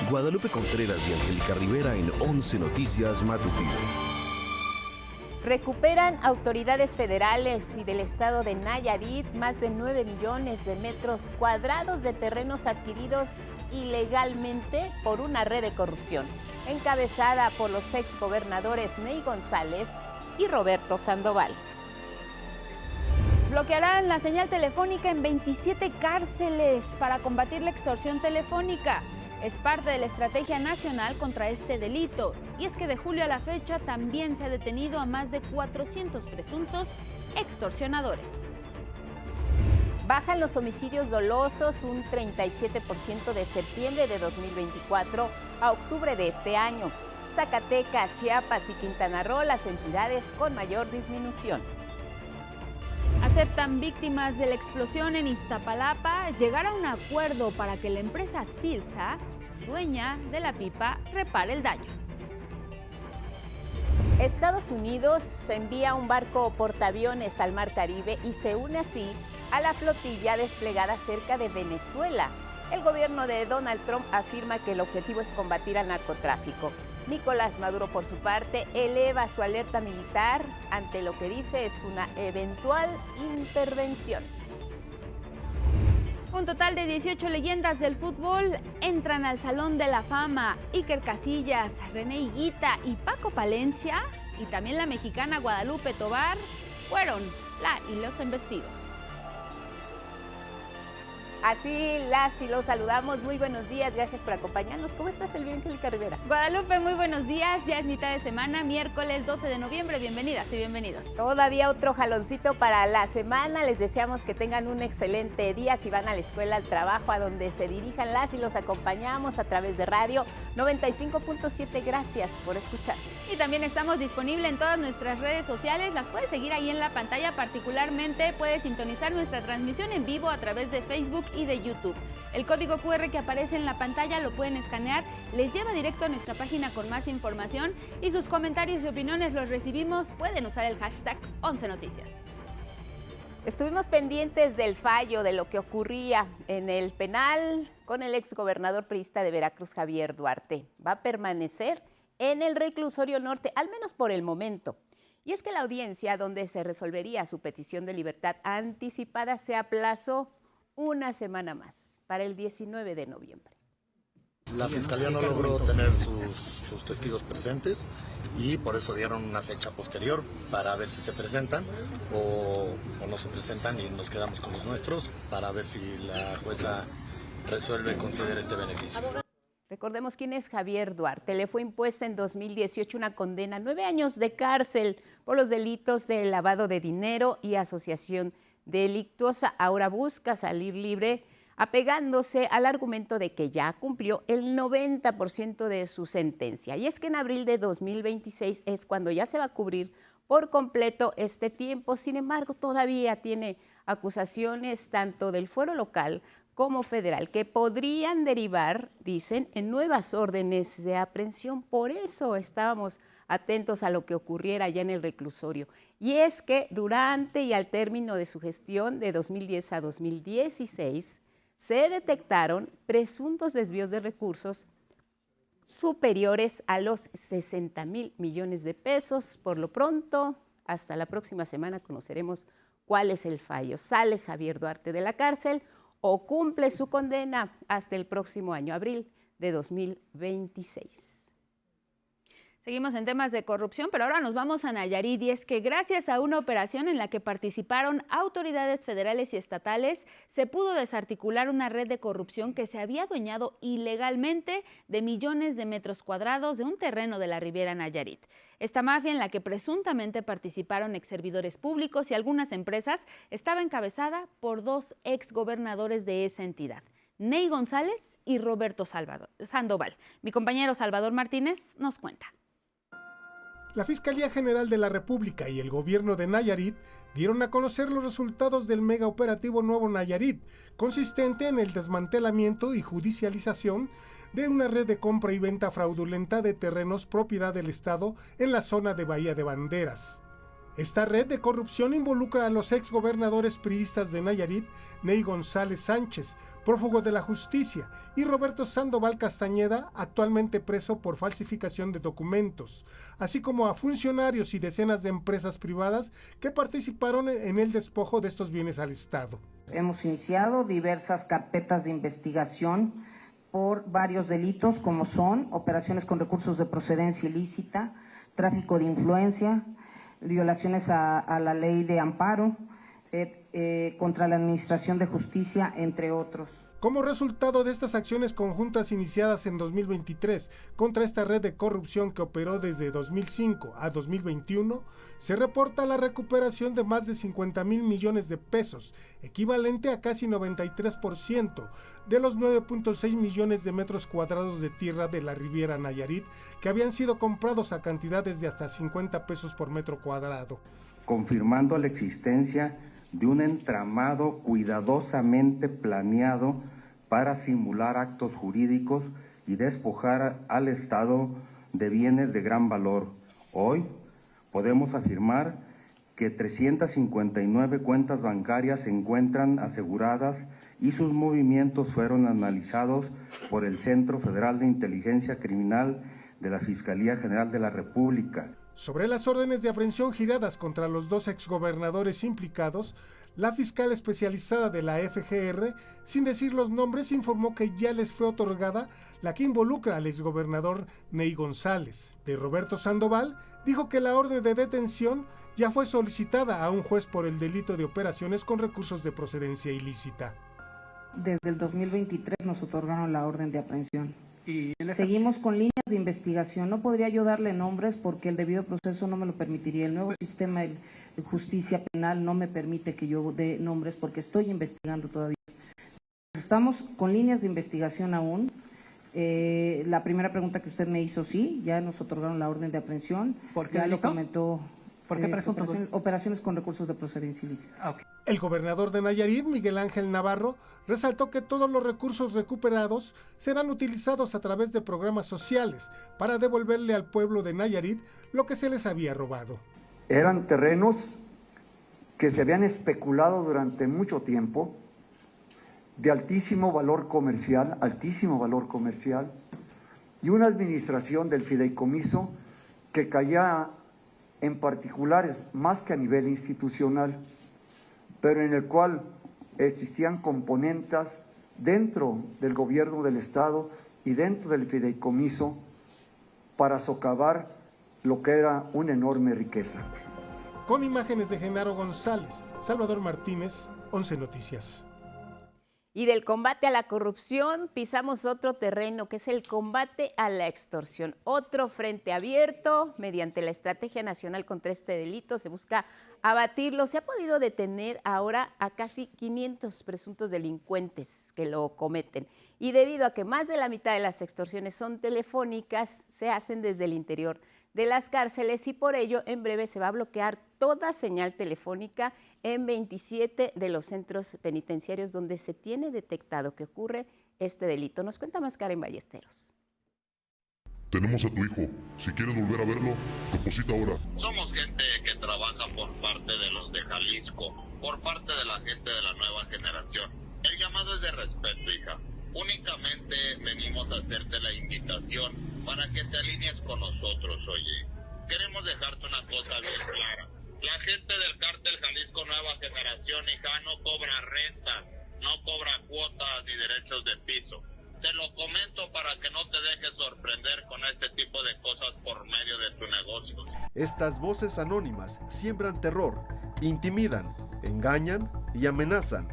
Guadalupe Contreras y Angélica Rivera en 11 Noticias Matutino. Recuperan autoridades federales y del estado de Nayarit más de 9 millones de metros cuadrados de terrenos adquiridos ilegalmente por una red de corrupción, encabezada por los exgobernadores Ney González y Roberto Sandoval. Bloquearán la señal telefónica en 27 cárceles para combatir la extorsión telefónica. Es parte de la estrategia nacional contra este delito. Y es que de julio a la fecha también se ha detenido a más de 400 presuntos extorsionadores. Bajan los homicidios dolosos un 37% de septiembre de 2024 a octubre de este año. Zacatecas, Chiapas y Quintana Roo, las entidades con mayor disminución. Aceptan víctimas de la explosión en Iztapalapa llegar a un acuerdo para que la empresa Silsa, dueña de la pipa, repare el daño. Estados Unidos envía un barco portaaviones al Mar Caribe y se une así a la flotilla desplegada cerca de Venezuela. El gobierno de Donald Trump afirma que el objetivo es combatir al narcotráfico. Nicolás Maduro, por su parte, eleva su alerta militar ante lo que dice es una eventual intervención. Un total de 18 leyendas del fútbol entran al Salón de la Fama. Iker Casillas, René Higuita y Paco Palencia, y también la mexicana Guadalupe Tovar, fueron la y los embestidos. Así las y los saludamos. Muy buenos días, gracias por acompañarnos. ¿Cómo estás, Angélica Rivera? Guadalupe, muy buenos días. Ya es mitad de semana, miércoles 12 de noviembre. Bienvenidas y bienvenidos. Todavía otro jaloncito para la semana. Les deseamos que tengan un excelente día. Si van a la escuela, al trabajo, a donde se dirijan, las y los acompañamos a través de radio 95.7. Gracias por escucharnos. Y también estamos disponibles en todas nuestras redes sociales. Las puedes seguir ahí en la pantalla. Particularmente puedes sintonizar nuestra transmisión en vivo a través de Facebook y de YouTube. El código QR que aparece en la pantalla lo pueden escanear, les lleva directo a nuestra página con más información y sus comentarios y opiniones los recibimos. Pueden usar el hashtag 11 Noticias. Estuvimos pendientes del fallo de lo que ocurría en el penal con el exgobernador priista de Veracruz, Javier Duarte. Va a permanecer en el reclusorio norte, al menos por el momento. Y es que la audiencia donde se resolvería su petición de libertad anticipada se aplazó una semana más, para el 19 de noviembre. La Fiscalía no logró tener sus testigos presentes y por eso dieron una fecha posterior para ver si se presentan o no se presentan y nos quedamos con los nuestros para ver si la jueza resuelve conceder este beneficio. Recordemos quién es Javier Duarte. Le fue impuesta en 2018 una condena, 9 años de cárcel por los delitos de lavado de dinero y asociación delictuosa. Ahora busca salir libre apegándose al argumento de que ya cumplió el 90% de su sentencia. Y es que en abril de 2026 es cuando ya se va a cubrir por completo este tiempo. Sin embargo, todavía tiene acusaciones tanto del fuero local como federal que podrían derivar, dicen, en nuevas órdenes de aprehensión. Por eso estábamos atentos a lo que ocurriera allá en el reclusorio. Y es que durante y al término de su gestión de 2010 a 2016 se detectaron presuntos desvíos de recursos superiores a los 60,000 millones de pesos. Por lo pronto, hasta la próxima semana conoceremos cuál es el fallo. ¿Sale Javier Duarte de la cárcel o cumple su condena hasta el próximo año, abril de 2026? Seguimos en temas de corrupción, pero ahora nos vamos a Nayarit, y es que gracias a una operación en la que participaron autoridades federales y estatales, se pudo desarticular una red de corrupción que se había adueñado ilegalmente de millones de metros cuadrados de un terreno de la Riviera Nayarit. Esta mafia, en la que presuntamente participaron exservidores públicos y algunas empresas, estaba encabezada por 2 exgobernadores de esa entidad, Ney González y Roberto Sandoval. Mi compañero Salvador Martínez nos cuenta. La Fiscalía General de la República y el gobierno de Nayarit dieron a conocer los resultados del mega operativo Nuevo Nayarit, consistente en el desmantelamiento y judicialización de una red de compra y venta fraudulenta de terrenos propiedad del Estado en la zona de Bahía de Banderas. Esta red de corrupción involucra a los exgobernadores priistas de Nayarit, Ney González Sánchez, prófugo de la justicia, y Roberto Sandoval Castañeda, actualmente preso por falsificación de documentos, así como a funcionarios y decenas de empresas privadas que participaron en el despojo de estos bienes al Estado. Hemos iniciado diversas carpetas de investigación por varios delitos, como son operaciones con recursos de procedencia ilícita, tráfico de influencia, violaciones a la ley de amparo, contra la administración de justicia, entre otros. Como resultado de estas acciones conjuntas iniciadas en 2023 contra esta red de corrupción que operó desde 2005 a 2021, se reporta la recuperación de más de 50,000 millones de pesos, equivalente a casi 93% de los 9.6 millones de metros cuadrados de tierra de la Riviera Nayarit que habían sido comprados a cantidades de hasta 50 pesos por metro cuadrado. Confirmando la existencia de un entramado cuidadosamente planeado para simular actos jurídicos y despojar al Estado de bienes de gran valor. Hoy podemos afirmar que 359 cuentas bancarias se encuentran aseguradas y sus movimientos fueron analizados por el Centro Federal de Inteligencia Criminal de la Fiscalía General de la República. Sobre las órdenes de aprehensión giradas contra los dos exgobernadores implicados, la fiscal especializada de la FGR, sin decir los nombres, informó que ya les fue otorgada la que involucra al exgobernador Ney González. De Roberto Sandoval, dijo que la orden de detención ya fue solicitada a un juez por el delito de operaciones con recursos de procedencia ilícita. Desde el 2023 nos otorgaron la orden de aprehensión. Seguimos con líneas de investigación. No podría yo darle nombres porque el debido proceso no me lo permitiría. El nuevo sistema de justicia penal no me permite que yo dé nombres porque estoy investigando todavía. Estamos con líneas de investigación aún. La primera pregunta que usted me hizo, sí, ya nos otorgaron la orden de aprehensión. ¿Por qué ya lo comentó? ¿Por qué presunto? Operaciones con recursos de procedencia ilícita. Okay. El gobernador de Nayarit, Miguel Ángel Navarro, resaltó que todos los recursos recuperados serán utilizados a través de programas sociales para devolverle al pueblo de Nayarit lo que se les había robado. Eran terrenos que se habían especulado durante mucho tiempo, de altísimo valor comercial, y una administración del fideicomiso que caía en particulares más que a nivel institucional, pero en el cual existían componentes dentro del gobierno del Estado y dentro del fideicomiso para socavar lo que era una enorme riqueza. Con imágenes de Genaro González, Salvador Martínez, 11 Noticias. Y del combate a la corrupción pisamos otro terreno, que es el combate a la extorsión. Otro frente abierto. Mediante la Estrategia Nacional contra este delito se busca abatirlo. Se ha podido detener ahora a casi 500 presuntos delincuentes que lo cometen. Y debido a que más de la mitad de las extorsiones son telefónicas, se hacen desde el interior de las cárceles y por ello en breve se va a bloquear toda señal telefónica en 27 de los centros penitenciarios donde se tiene detectado que ocurre este delito. Nos cuenta más Karen Ballesteros. Tenemos a tu hijo. Si quieres volver a verlo, deposita ahora. Somos gente que trabaja por parte de los de Jalisco, por parte de la gente de la nueva generación. El llamado es de respeto, hija. Únicamente venimos a hacerte la invitación para que te alinees con nosotros, oye. Queremos dejarte una cosa bien clara. La gente del cártel Jalisco Nueva Generación, hija, no cobra renta, no cobra cuotas ni derechos de piso. Te lo comento para que no te dejes sorprender con este tipo de cosas por medio de tu negocio. Estas voces anónimas siembran terror, intimidan, engañan y amenazan.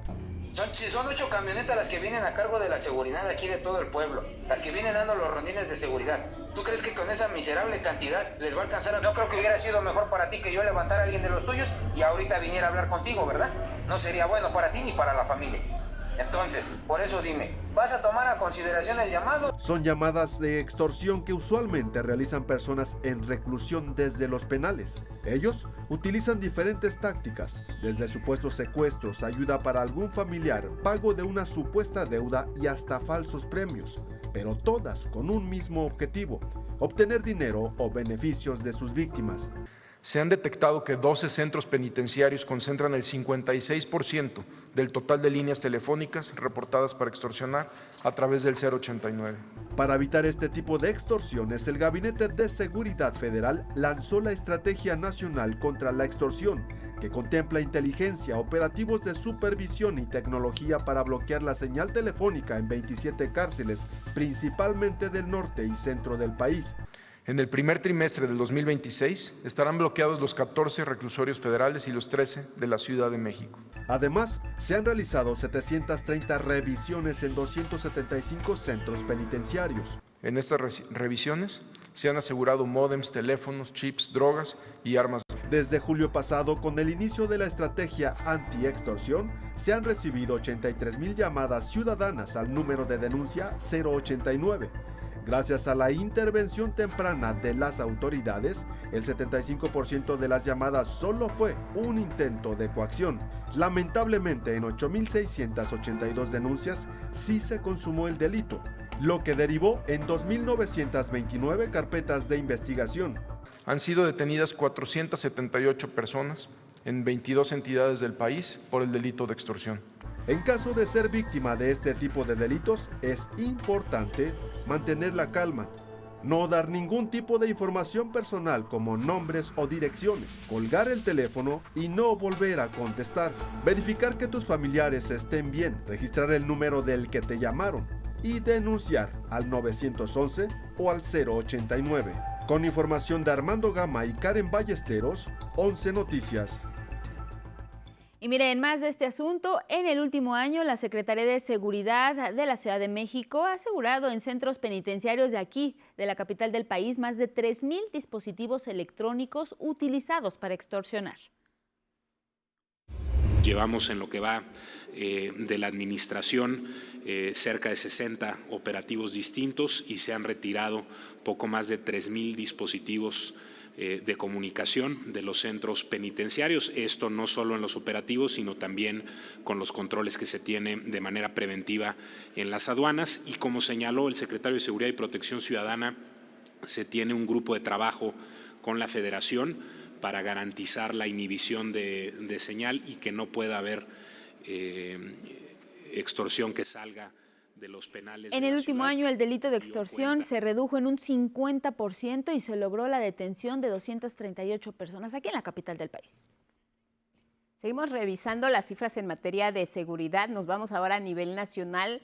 Son 8 camionetas las que vienen a cargo de la seguridad aquí de todo el pueblo, las que vienen dando los rondines de seguridad. ¿Tú crees que con esa miserable cantidad les va a alcanzar? No creo que hubiera sido mejor para ti que yo levantara a alguien de los tuyos y ahorita viniera a hablar contigo, ¿verdad? No sería bueno para ti ni para la familia. Entonces, por eso dime, ¿vas a tomar a consideración el llamado? Son llamadas de extorsión que usualmente realizan personas en reclusión desde los penales. Ellos utilizan diferentes tácticas, desde supuestos secuestros, ayuda para algún familiar, pago de una supuesta deuda y hasta falsos premios, pero todas con un mismo objetivo: obtener dinero o beneficios de sus víctimas. Se han detectado que 12 centros penitenciarios concentran el 56% del total de líneas telefónicas reportadas para extorsionar a través del 089. Para evitar este tipo de extorsiones, el Gabinete de Seguridad Federal lanzó la Estrategia Nacional contra la Extorsión, que contempla inteligencia, operativos de supervisión y tecnología para bloquear la señal telefónica en 27 cárceles, principalmente del norte y centro del país. En el primer trimestre del 2026 estarán bloqueados los 14 reclusorios federales y los 13 de la Ciudad de México. Además, se han realizado 730 revisiones en 275 centros penitenciarios. En estas revisiones se han asegurado módems, teléfonos, chips, drogas y armas. Desde julio pasado, con el inicio de la estrategia anti-extorsión, se han recibido 83,000 llamadas ciudadanas al número de denuncia 089. Gracias a la intervención temprana de las autoridades, el 75% de las llamadas solo fue un intento de coacción. Lamentablemente, en 8,682 denuncias sí se consumó el delito, lo que derivó en 2,929 carpetas de investigación. Han sido detenidas 478 personas en 22 entidades del país por el delito de extorsión. En caso de ser víctima de este tipo de delitos, es importante mantener la calma, no dar ningún tipo de información personal como nombres o direcciones, colgar el teléfono y no volver a contestar, verificar que tus familiares estén bien, registrar el número del que te llamaron y denunciar al 911 o al 089. Con información de Armando Gama y Karen Ballesteros, 11 Noticias. Y miren, más de este asunto, en el último año la Secretaría de Seguridad de la Ciudad de México ha asegurado en centros penitenciarios de aquí, de la capital del país, más de 3,000 dispositivos electrónicos utilizados para extorsionar. Llevamos en lo que va de la administración cerca de 60 operativos distintos y se han retirado poco más de 3,000 dispositivos de comunicación de los centros penitenciarios. Esto no solo en los operativos, sino también con los controles que se tienen de manera preventiva en las aduanas. Y como señaló el secretario de Seguridad y Protección Ciudadana, se tiene un grupo de trabajo con la Federación para garantizar la inhibición de señal y que no pueda haber extorsión que salga de los penales. En el último año el delito de extorsión se redujo en un 50% y se logró la detención de 238 personas aquí en la capital del país. Seguimos revisando las cifras en materia de seguridad. Nos vamos ahora a nivel nacional.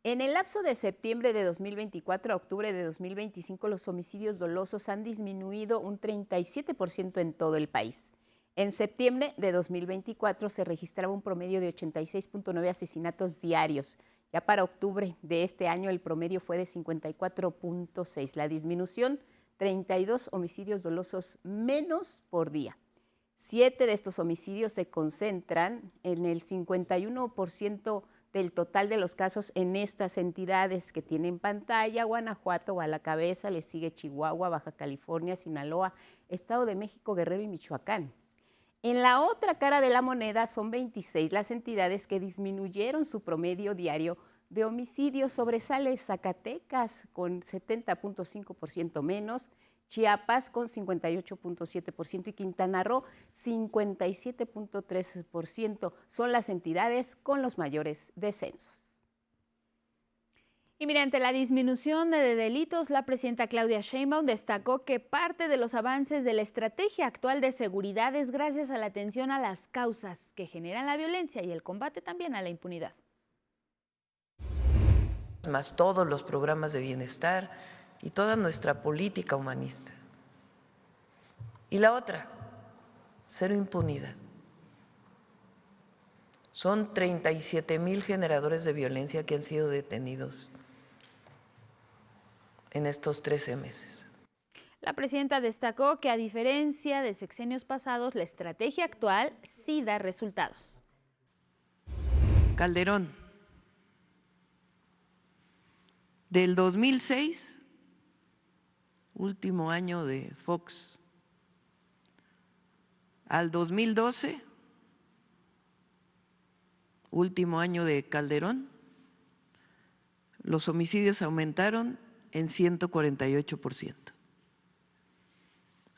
En el lapso de septiembre de 2024 a octubre de 2025, los homicidios dolosos han disminuido un 37% en todo el país. En septiembre de 2024 se registraba un promedio de 86.9 asesinatos diarios. Ya para octubre de este año el promedio fue de 54.6. La disminución, 32 homicidios dolosos menos por día. 7 de estos homicidios se concentran en el 51% del total de los casos en estas entidades que tienen pantalla. Guanajuato va a la cabeza, le sigue Chihuahua, Baja California, Sinaloa, Estado de México, Guerrero y Michoacán. En la otra cara de la moneda son 26 las entidades que disminuyeron su promedio diario de homicidios. Sobresale Zacatecas con 70.5% menos, Chiapas con 58.7% y Quintana Roo 57.3%. Son las entidades con los mayores descensos. Y mediante la disminución de delitos, la presidenta Claudia Sheinbaum destacó que parte de los avances de la estrategia actual de seguridad es gracias a la atención a las causas que generan la violencia y el combate también a la impunidad. Más todos los programas de bienestar y toda nuestra política humanista. Y la otra, cero impunidad. Son 37,000 generadores de violencia que han sido detenidos en estos 13 meses. La presidenta destacó que a diferencia de sexenios pasados, la estrategia actual sí da resultados. Calderón, del 2006, último año de Fox, al 2012, último año de Calderón, los homicidios aumentaron en 148%.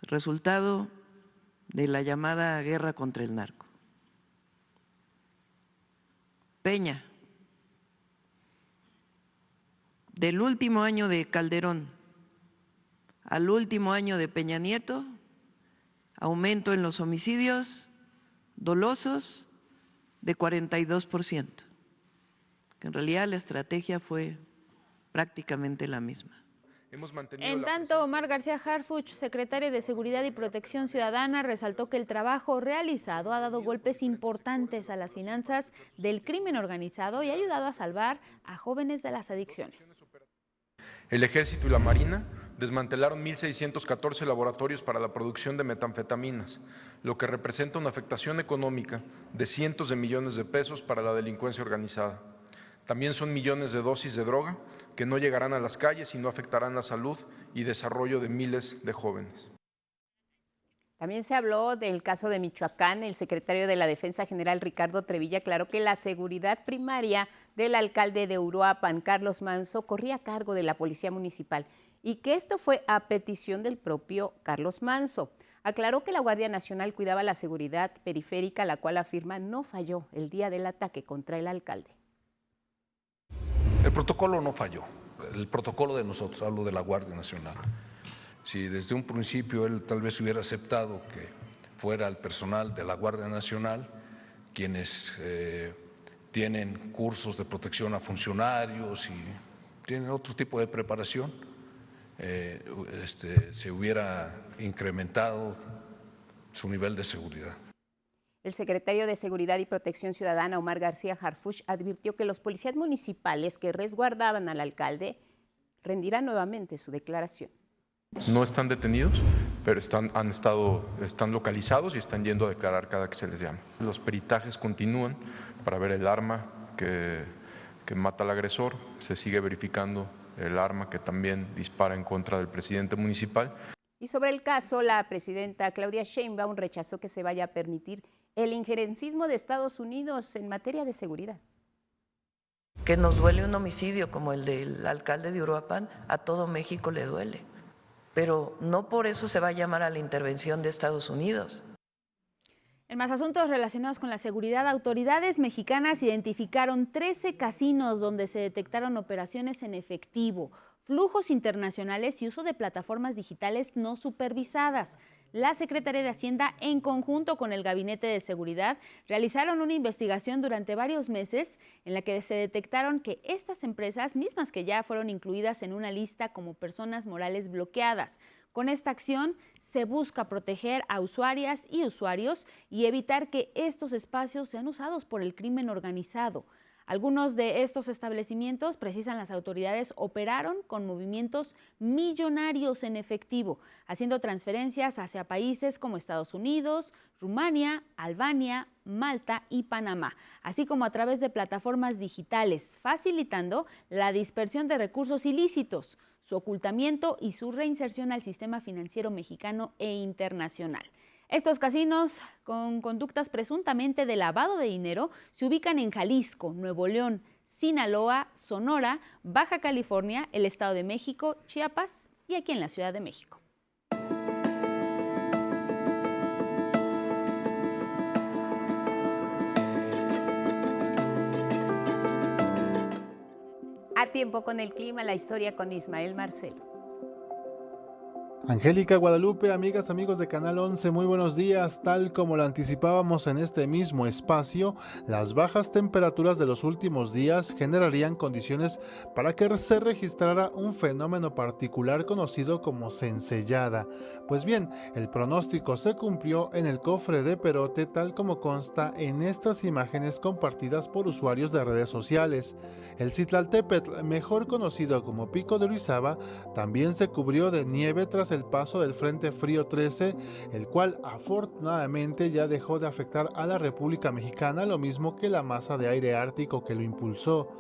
Resultado de la llamada guerra contra el narco. Peña, del último año de Calderón al último año de Peña Nieto, aumento en los homicidios dolosos de 42%, que en realidad la estrategia fue prácticamente la misma. En tanto, Omar García Harfuch, secretario de Seguridad y Protección Ciudadana, resaltó que el trabajo realizado ha dado golpes importantes a las finanzas del crimen organizado y ha ayudado a salvar a jóvenes de las adicciones. El Ejército y la Marina desmantelaron 1.614 laboratorios para la producción de metanfetaminas, lo que representa una afectación económica de cientos de millones de pesos para la delincuencia organizada. También son millones de dosis de droga que no llegarán a las calles y no afectarán la salud y desarrollo de miles de jóvenes. También se habló del caso de Michoacán. El secretario de la Defensa General, Ricardo Trevilla, aclaró que la seguridad primaria del alcalde de Uruapan, Carlos Manso, corría a cargo de la Policía Municipal y que esto fue a petición del propio Carlos Manso. Aclaró que la Guardia Nacional cuidaba la seguridad periférica, la cual afirma no falló el día del ataque contra el alcalde. El protocolo no falló, el protocolo de nosotros, hablo de la Guardia Nacional. Si desde un principio él tal vez hubiera aceptado que fuera el personal de la Guardia Nacional, quienes tienen cursos de protección a funcionarios y tienen otro tipo de preparación, se hubiera incrementado su nivel de seguridad. El secretario de Seguridad y Protección Ciudadana, Omar García Harfuch, advirtió que los policías municipales que resguardaban al alcalde rendirán nuevamente su declaración. No están detenidos, pero están localizados y están yendo a declarar cada que se les llama. Los peritajes continúan para ver el arma que mata al agresor. Se sigue verificando el arma que también dispara en contra del presidente municipal. Y sobre el caso, la presidenta Claudia Sheinbaum rechazó que se vaya a permitir el injerencismo de Estados Unidos en materia de seguridad. Que nos duele un homicidio como el del alcalde de Uruapan, a todo México le duele. Pero no por eso se va a llamar a la intervención de Estados Unidos. En más asuntos relacionados con la seguridad, autoridades mexicanas identificaron 13 casinos donde se detectaron operaciones en efectivo, flujos internacionales y uso de plataformas digitales no supervisadas. La Secretaría de Hacienda, en conjunto con el Gabinete de Seguridad, realizaron una investigación durante varios meses en la que se detectaron que estas empresas, mismas que ya fueron incluidas en una lista como personas morales bloqueadas. Con esta acción se busca proteger a usuarias y usuarios y evitar que estos espacios sean usados por el crimen organizado. Algunos de estos establecimientos, precisan las autoridades, operaron con movimientos millonarios en efectivo, haciendo transferencias hacia países como Estados Unidos, Rumania, Albania, Malta y Panamá, así como a través de plataformas digitales, facilitando la dispersión de recursos ilícitos, su ocultamiento y su reinserción al sistema financiero mexicano e internacional. Estos casinos, con conductas presuntamente de lavado de dinero, se ubican en Jalisco, Nuevo León, Sinaloa, Sonora, Baja California, el Estado de México, Chiapas y aquí en la Ciudad de México. A tiempo con el clima, la historia con Ismael Marcelo. Angélica, Guadalupe, amigas, amigos de Canal 11, muy buenos días. Tal como lo anticipábamos en este mismo espacio, las bajas temperaturas de los últimos días generarían condiciones para que se registrara un fenómeno particular conocido como cencellada. Pues bien, el pronóstico se cumplió en el cofre de Perote, tal como consta en estas imágenes compartidas por usuarios de redes sociales. El Citlaltépetl, mejor conocido como Pico de Orizaba, también se cubrió de nieve tras el paso del Frente Frío 13, el cual afortunadamente ya dejó de afectar a la República Mexicana, lo mismo que la masa de aire ártico que lo impulsó.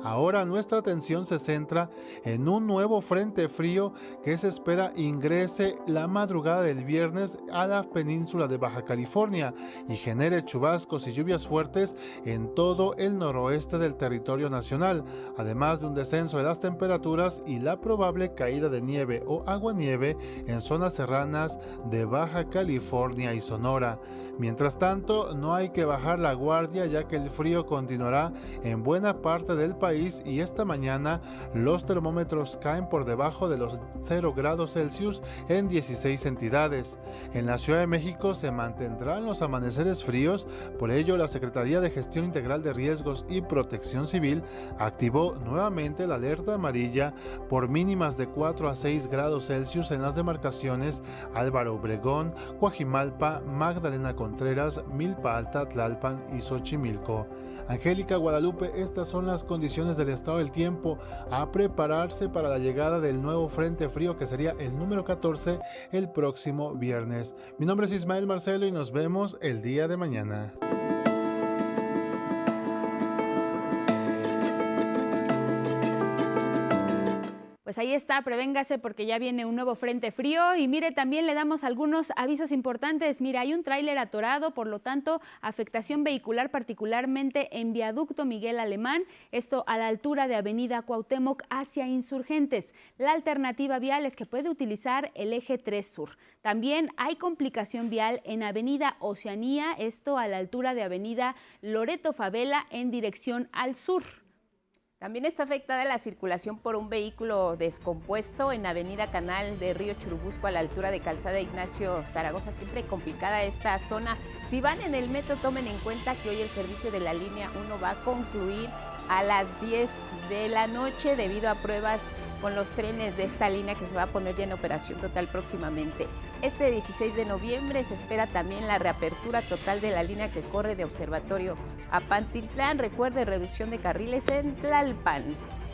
Ahora nuestra atención se centra en un nuevo frente frío que se espera ingrese la madrugada del viernes a la península de Baja California y genere chubascos y lluvias fuertes en todo el noroeste del territorio nacional, además de un descenso de las temperaturas y la probable caída de nieve o aguanieve en zonas serranas de Baja California y Sonora. Mientras tanto, no hay que bajar la guardia, ya que el frío continuará en buena parte del país y esta mañana los termómetros caen por debajo de los 0 grados Celsius en 16 entidades. En la Ciudad de México se mantendrán los amaneceres fríos, por ello la Secretaría de Gestión Integral de Riesgos y Protección Civil activó nuevamente la alerta amarilla por mínimas de 4 a 6 grados Celsius en las demarcaciones Álvaro Obregón, Coajimalpa, Magdalena Contreras, Milpa Alta, Tlalpan y Xochimilco. Angélica, Guadalupe, estas son las condiciones del estado del tiempo. A prepararse para la llegada del nuevo frente frío que sería el número 14 el próximo viernes. Mi nombre es Ismael Marcelo y nos vemos el día de mañana. Pues ahí está, prevéngase porque ya viene un nuevo frente frío y mire, también le damos algunos avisos importantes. Mira, hay un tráiler atorado, por lo tanto, afectación vehicular particularmente en Viaducto Miguel Alemán, esto a la altura de Avenida Cuauhtémoc hacia Insurgentes. La alternativa vial es que puede utilizar el eje 3 Sur. También hay complicación vial en Avenida Oceanía, esto a la altura de Avenida Loreto Favela en dirección al sur. También está afectada la circulación por un vehículo descompuesto en Avenida Canal de Río Churubusco a la altura de Calzada Ignacio Zaragoza. Siempre complicada esta zona. Si van en el metro, tomen en cuenta que hoy el servicio de la línea 1 va a concluir a las 10 de la noche debido a pruebas con los trenes de esta línea que se va a poner ya en operación total próximamente. Este 16 de noviembre se espera también la reapertura total de la línea que corre de Observatorio a Pantitlán. Recuerde, reducción de carriles en Tlalpan.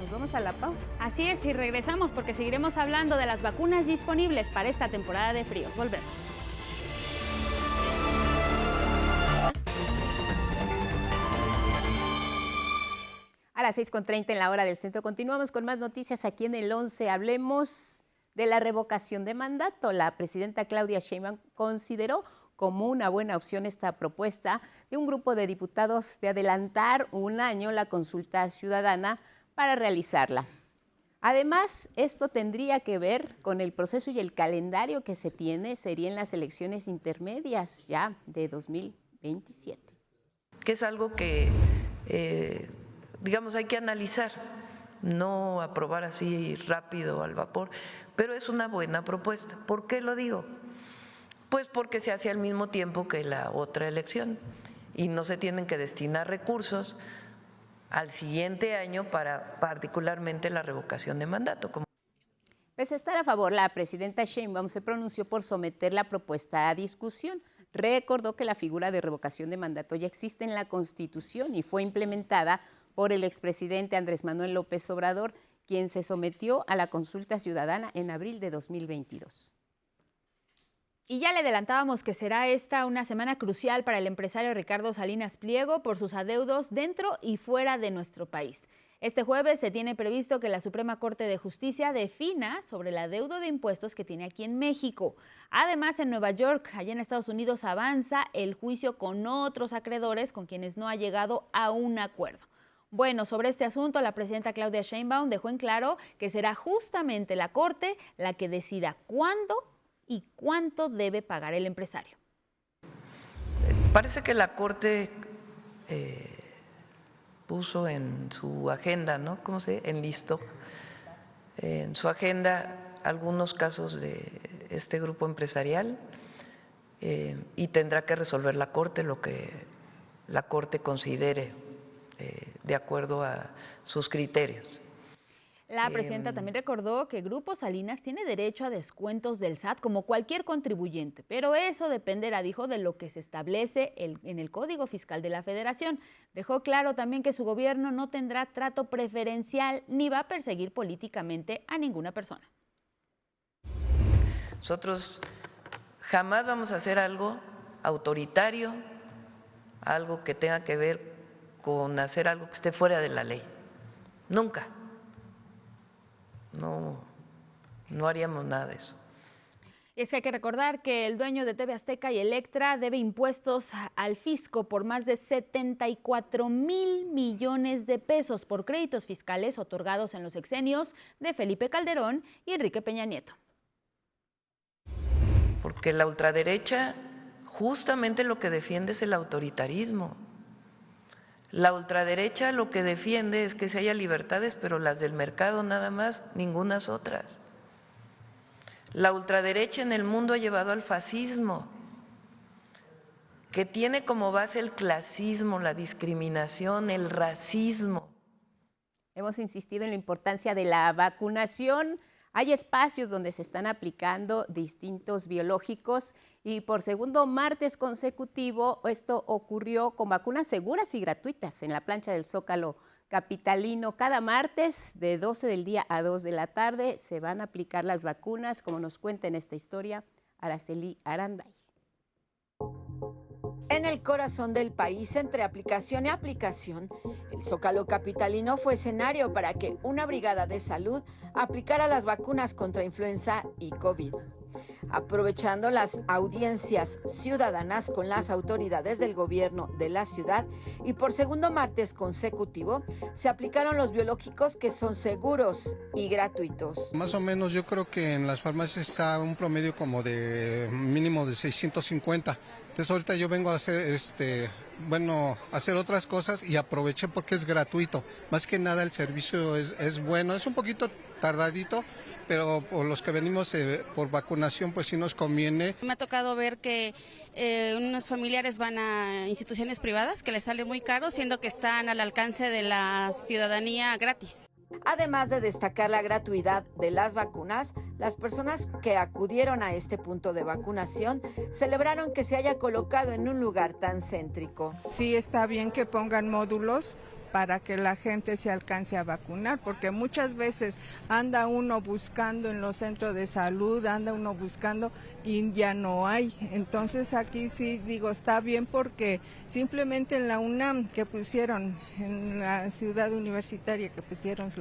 Nos vamos a la pausa. Así es, y regresamos porque seguiremos hablando de las vacunas disponibles para esta temporada de fríos. Volvemos. A las 6:30 en la hora del centro. Continuamos con más noticias aquí en el 11. Hablemos de la revocación de mandato. La presidenta Claudia Sheinbaum consideró como una buena opción esta propuesta de un grupo de diputados de adelantar un año la consulta ciudadana para realizarla. Además, esto tendría que ver con el proceso y el calendario que se tiene, serían las elecciones intermedias ya de 2027. Que es algo que, digamos, hay que analizar, no aprobar así rápido al vapor, pero es una buena propuesta. ¿Por qué lo digo? Pues porque se hace al mismo tiempo que la otra elección y no se tienen que destinar recursos al siguiente año para particularmente la revocación de mandato. Pese a estar a favor, la presidenta Sheinbaum se pronunció por someter la propuesta a discusión. Recordó que la figura de revocación de mandato ya existe en la Constitución y fue implementada por el expresidente Andrés Manuel López Obrador, quien se sometió a la consulta ciudadana en abril de 2022. Y ya le adelantábamos que será esta una semana crucial para el empresario Ricardo Salinas Pliego por sus adeudos dentro y fuera de nuestro país. Este jueves se tiene previsto que la Suprema Corte de Justicia defina sobre el adeudo de impuestos que tiene aquí en México. Además, en Nueva York, allá en Estados Unidos, avanza el juicio con otros acreedores con quienes no ha llegado a un acuerdo. Bueno, sobre este asunto, la presidenta Claudia Sheinbaum dejó en claro que será justamente la Corte la que decida cuándo y cuánto debe pagar el empresario. Parece que la Corte puso en su agenda, ¿no? ¿Cómo se dice? Enlistó en su agenda algunos casos de este grupo empresarial y tendrá que resolver la Corte lo que la Corte considere de acuerdo a sus criterios. La presidenta también recordó que Grupo Salinas tiene derecho a descuentos del SAT como cualquier contribuyente, pero eso dependerá, dijo, de lo que se establece en el Código Fiscal de la Federación. Dejó claro también que su gobierno no tendrá trato preferencial ni va a perseguir políticamente a ninguna persona. Nosotros jamás vamos a hacer algo autoritario, algo que tenga que ver con hacer algo que esté fuera de la ley. Nunca. No haríamos nada de eso. Es que hay que recordar que el dueño de TV Azteca y Electra debe impuestos al fisco por más de 74,000 millones de pesos por créditos fiscales otorgados en los sexenios de Felipe Calderón y Enrique Peña Nieto. Porque la ultraderecha justamente lo que defiende es el autoritarismo. La ultraderecha lo que defiende es que se haya libertades, pero las del mercado nada más, ningunas otras. La ultraderecha en el mundo ha llevado al fascismo, que tiene como base el clasismo, la discriminación, el racismo. Hemos insistido en la importancia de la vacunación. Hay espacios donde se están aplicando distintos biológicos y por segundo martes consecutivo esto ocurrió con vacunas seguras y gratuitas en la plancha del Zócalo capitalino. Cada martes de 12 del día a 2 de la tarde se van a aplicar las vacunas, como nos cuenta en esta historia Araceli Aranday. En el corazón del país, entre aplicación y aplicación, el Zócalo capitalino fue escenario para que una brigada de salud aplicara las vacunas contra influenza y COVID. Aprovechando las audiencias ciudadanas con las autoridades del gobierno de la ciudad y por segundo martes consecutivo, se aplicaron los biológicos que son seguros y gratuitos. Más o menos yo creo que en las farmacias está un promedio como de mínimo de 650. Entonces ahorita yo vengo a hacer hacer otras cosas y aproveché porque es gratuito. Más que nada el servicio es bueno, es un poquito tardadito, pero por los que venimos por vacunación pues sí nos conviene. Me ha tocado ver que unos familiares van a instituciones privadas que les sale muy caro, siendo que están al alcance de la ciudadanía gratis. Además de destacar la gratuidad de las vacunas, las personas que acudieron a este punto de vacunación celebraron que se haya colocado en un lugar tan céntrico. Sí está bien que pongan módulos para que la gente se alcance a vacunar, porque muchas veces anda uno buscando en los centros de salud, anda uno buscando y ya no hay. Entonces aquí sí digo, está bien porque simplemente en la UNAM que pusieron, en la ciudad universitaria que pusieron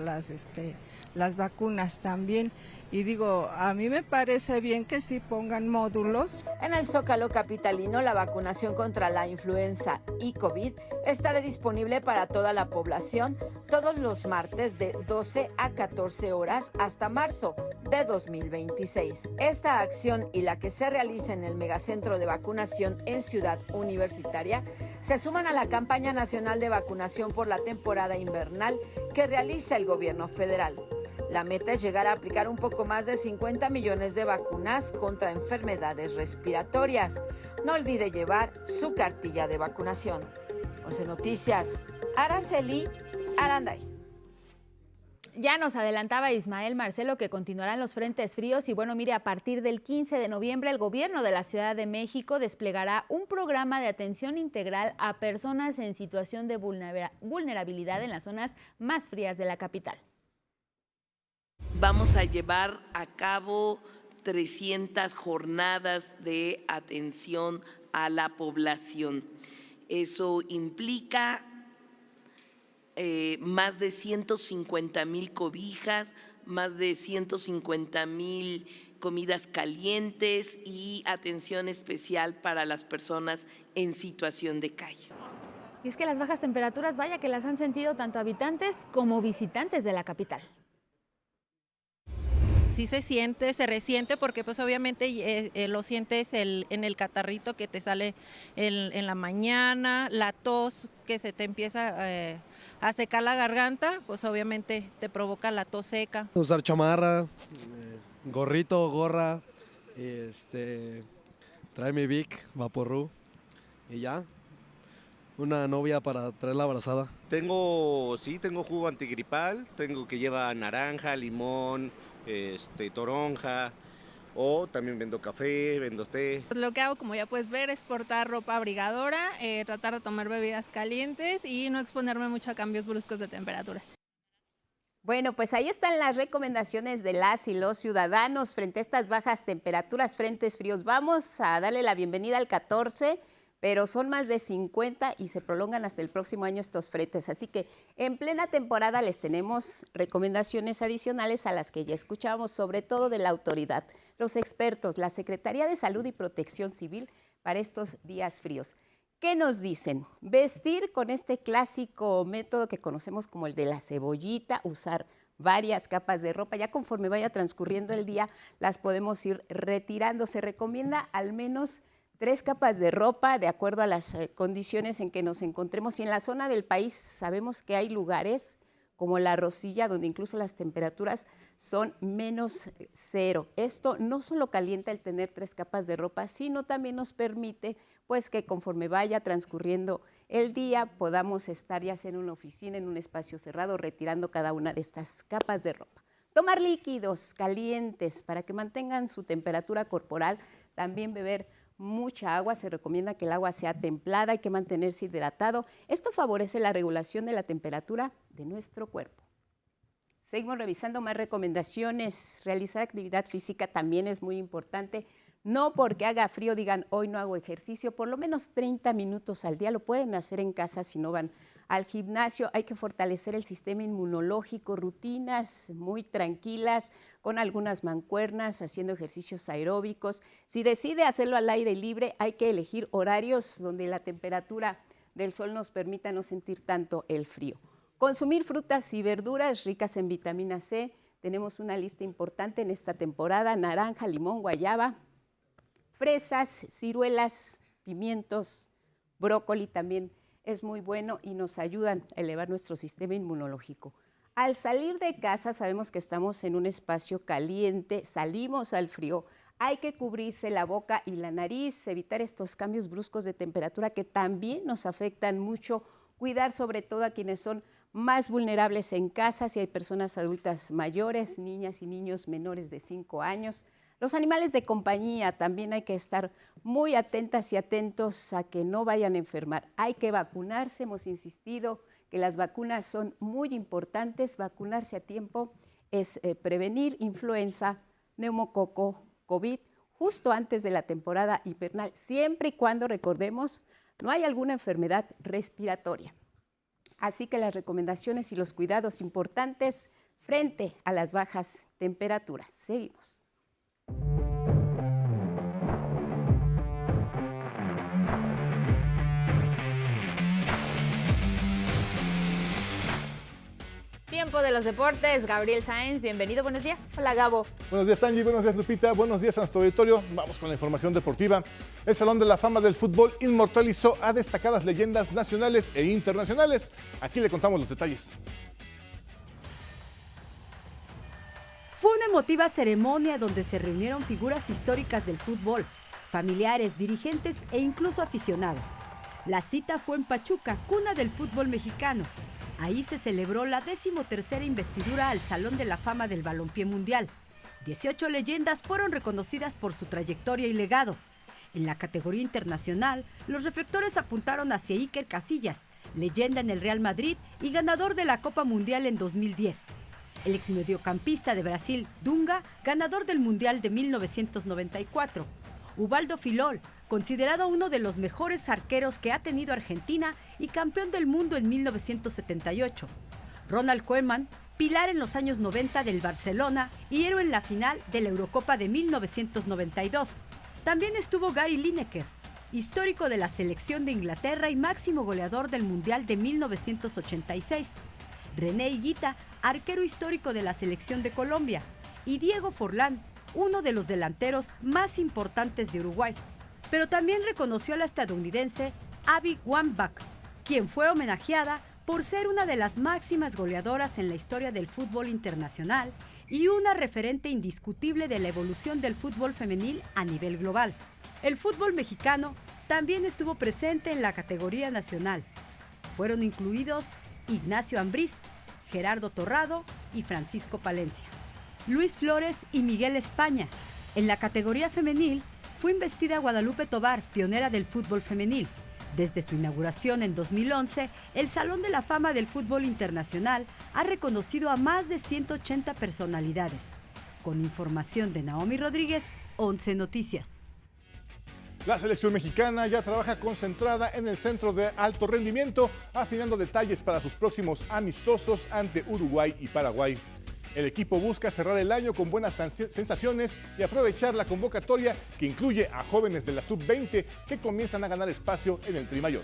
las vacunas también. Y digo, a mí me parece bien que sí pongan módulos. En el Zócalo capitalino, la vacunación contra la influenza y COVID estará disponible para toda la población todos los martes de 12 a 14 horas hasta marzo de 2026. Esta acción y la que se realiza en el megacentro de vacunación en Ciudad Universitaria se suman a la campaña nacional de vacunación por la temporada invernal que realiza el gobierno federal. La meta es llegar a aplicar un poco más de 50 millones de vacunas contra enfermedades respiratorias. No olvide llevar su cartilla de vacunación. 11 Noticias, Araceli Aranday. Ya nos adelantaba Ismael Marcelo que continuarán los frentes fríos y bueno, mire, a partir del 15 de noviembre el gobierno de la Ciudad de México desplegará un programa de atención integral a personas en situación de vulnerabilidad en las zonas más frías de la capital. Vamos a llevar a cabo 300 jornadas de atención a la población. Eso implica más de 150,000 cobijas, más de 150,000 comidas calientes y atención especial para las personas en situación de calle. Y es que las bajas temperaturas, vaya que las han sentido tanto habitantes como visitantes de la capital. Sí se siente, se resiente porque pues obviamente lo sientes en el catarrito que te sale en la mañana, la tos que se te empieza a secar la garganta, pues obviamente te provoca la tos seca. Usar chamarra, gorrito, gorra, trae mi Vic, Vaporru y ya. Una novia para traerla abrazada. Tengo jugo antigripal, tengo que lleva naranja, limón, toronja, o también vendo café, vendo té. Lo que hago, como ya puedes ver, es portar ropa abrigadora, tratar de tomar bebidas calientes y no exponerme mucho a cambios bruscos de temperatura. Bueno, pues ahí están las recomendaciones de las y los ciudadanos frente a estas bajas temperaturas, frentes fríos. Vamos a darle la bienvenida al 14 pero son más de 50 y se prolongan hasta el próximo año estos fretes. Así que en plena temporada les tenemos recomendaciones adicionales a las que ya escuchábamos, sobre todo de la autoridad, los expertos, la Secretaría de Salud y Protección Civil para estos días fríos. ¿Qué nos dicen? Vestir con este clásico método que conocemos como el de la cebollita, usar varias capas de ropa. Ya conforme vaya transcurriendo el día, las podemos ir retirando. Se recomienda al menos 3 capas de ropa de acuerdo a las condiciones en que nos encontremos. Y en la zona del país sabemos que hay lugares como La Rosilla, donde incluso las temperaturas son -0. Esto no solo calienta el tener 3 capas de ropa, sino también nos permite pues que conforme vaya transcurriendo el día podamos estar ya sea en una oficina, en un espacio cerrado, retirando cada una de estas capas de ropa. Tomar líquidos calientes para que mantengan su temperatura corporal, también beber mucha agua, se recomienda que el agua sea templada, hay que mantenerse hidratado. Esto favorece la regulación de la temperatura de nuestro cuerpo. Seguimos revisando más recomendaciones. Realizar actividad física también es muy importante. No porque haga frío digan hoy no hago ejercicio, por lo menos 30 minutos al día, lo pueden hacer en casa si no van al gimnasio. Hay que fortalecer el sistema inmunológico, rutinas muy tranquilas, con algunas mancuernas, haciendo ejercicios aeróbicos. Si decide hacerlo al aire libre, hay que elegir horarios donde la temperatura del sol nos permita no sentir tanto el frío. Consumir frutas y verduras ricas en vitamina C. Tenemos una lista importante en esta temporada: naranja, limón, guayaba, fresas, ciruelas, pimientos, brócoli también es muy bueno y nos ayudan a elevar nuestro sistema inmunológico. Al salir de casa sabemos que estamos en un espacio caliente, salimos al frío, hay que cubrirse la boca y la nariz, evitar estos cambios bruscos de temperatura que también nos afectan mucho, cuidar sobre todo a quienes son más vulnerables en casa, si hay personas adultas mayores, niñas y niños menores de 5 años. Los animales de compañía también hay que estar muy atentas y atentos a que no vayan a enfermar. Hay que vacunarse, hemos insistido que las vacunas son muy importantes. Vacunarse a tiempo es prevenir influenza, neumococo, COVID, justo antes de la temporada invernal, siempre y cuando, recordemos, no hay alguna enfermedad respiratoria. Así que las recomendaciones y los cuidados importantes frente a las bajas temperaturas. Seguimos. Tiempo de los deportes, Gabriel Sáenz, bienvenido, buenos días. Hola, Gabo. Buenos días, Angie, buenos días, Lupita, buenos días a nuestro auditorio. Vamos con la información deportiva. El Salón de la Fama del Fútbol inmortalizó a destacadas leyendas nacionales e internacionales. Aquí le contamos los detalles. Fue una emotiva ceremonia donde se reunieron figuras históricas del fútbol, familiares, dirigentes e incluso aficionados. La cita fue en Pachuca, cuna del fútbol mexicano. Ahí se celebró la 13ª investidura al Salón de la Fama del Balompié Mundial. 18 leyendas fueron reconocidas por su trayectoria y legado. En la categoría internacional, los reflectores apuntaron hacia Iker Casillas, leyenda en el Real Madrid y ganador de la Copa Mundial en 2010. El exmediocampista de Brasil, Dunga, ganador del Mundial de 1994. Ubaldo Filol, considerado uno de los mejores arqueros que ha tenido Argentina y campeón del mundo en 1978. Ronald Koeman, pilar en los años 90 del Barcelona y héroe en la final de la Eurocopa de 1992. También estuvo Gary Lineker, histórico de la selección de Inglaterra y máximo goleador del Mundial de 1986. René Higuita, arquero histórico de la selección de Colombia. Y Diego Forlán, uno de los delanteros más importantes de Uruguay. Pero también reconoció a la estadounidense Abby Wambach, quien fue homenajeada por ser una de las máximas goleadoras en la historia del fútbol internacional y una referente indiscutible de la evolución del fútbol femenil a nivel global. El fútbol mexicano también estuvo presente en la categoría nacional. Fueron incluidos Ignacio Ambriz, Gerardo Torrado y Francisco Palencia. Luis Flores y Miguel España. En la categoría femenil fue investida Guadalupe Tobar, pionera del fútbol femenil. Desde su inauguración en 2011, el Salón de la Fama del Fútbol Internacional ha reconocido a más de 180 personalidades. Con información de Naomi Rodríguez, 11 Noticias. La selección mexicana ya trabaja concentrada en el centro de alto rendimiento, afinando detalles para sus próximos amistosos ante Uruguay y Paraguay. El equipo busca cerrar el año con buenas sensaciones y aprovechar la convocatoria que incluye a jóvenes de la sub-20 que comienzan a ganar espacio en el Tri Mayor.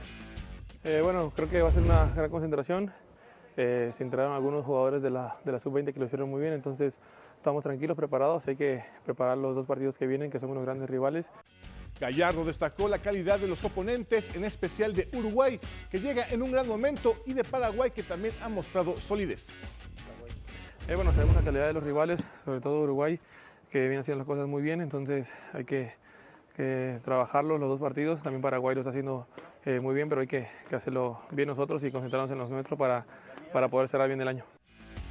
Bueno, creo que va a ser una gran concentración. Se entraron algunos jugadores de la sub-20 que lo hicieron muy bien, entonces estamos tranquilos, preparados. Hay que preparar los 2 partidos que vienen, que son unos grandes rivales. Gallardo destacó la calidad de los oponentes, en especial de Uruguay, que llega en un gran momento, y de Paraguay, que también ha mostrado solidez. Bueno, sabemos la calidad de los rivales, sobre todo Uruguay, que viene haciendo las cosas muy bien, entonces hay que trabajarlos los 2 partidos. También Paraguay lo está haciendo muy bien, pero hay que hacerlo bien nosotros y concentrarnos en los nuestros para poder cerrar bien el año.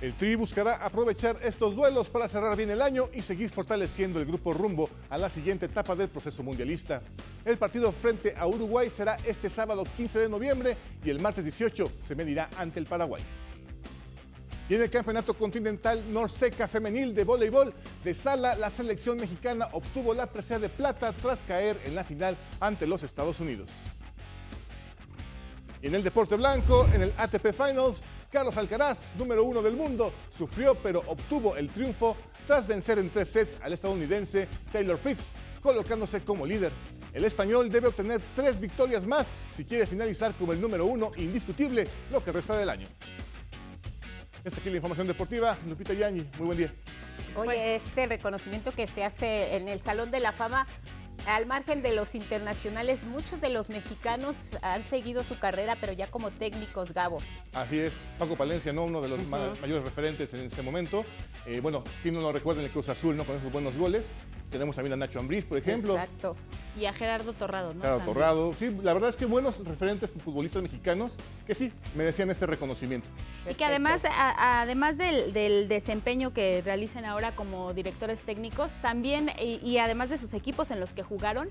El Tri buscará aprovechar estos duelos para cerrar bien el año y seguir fortaleciendo el grupo rumbo a la siguiente etapa del proceso mundialista. El partido frente a Uruguay será este sábado 15 de noviembre y el martes 18 se medirá ante el Paraguay. Y en el Campeonato Continental Norseca Femenil de Voleibol de Sala, la selección mexicana obtuvo la presea de plata tras caer en la final ante los Estados Unidos. Y en el deporte blanco, en el ATP Finals, Carlos Alcaraz, número 1 del mundo, sufrió pero obtuvo el triunfo tras vencer en 3 sets al estadounidense Taylor Fritz, colocándose como líder. El español debe obtener 3 victorias más si quiere finalizar como el número 1 indiscutible lo que resta del año. Esta aquí la información deportiva. Lupita Yáñez, muy buen día. Oye, este reconocimiento que se hace en el Salón de la Fama, al margen de los internacionales, muchos de los mexicanos han seguido su carrera, pero ya como técnicos, Gabo. Así es, Paco Palencia, ¿no? Uno de los mayores referentes en este momento. Bueno, ¿quién no lo recuerda en el Cruz Azul, ¿no? Con esos buenos goles. Tenemos también a Nacho Ambriz, por ejemplo. Exacto. Y a Gerardo Torrado, ¿no? Gerardo Torrado. Sí, la verdad es que buenos referentes futbolistas mexicanos que sí merecían este reconocimiento. Y que además, además del desempeño que realizan ahora como directores técnicos, también, y además de sus equipos en los que jugaron,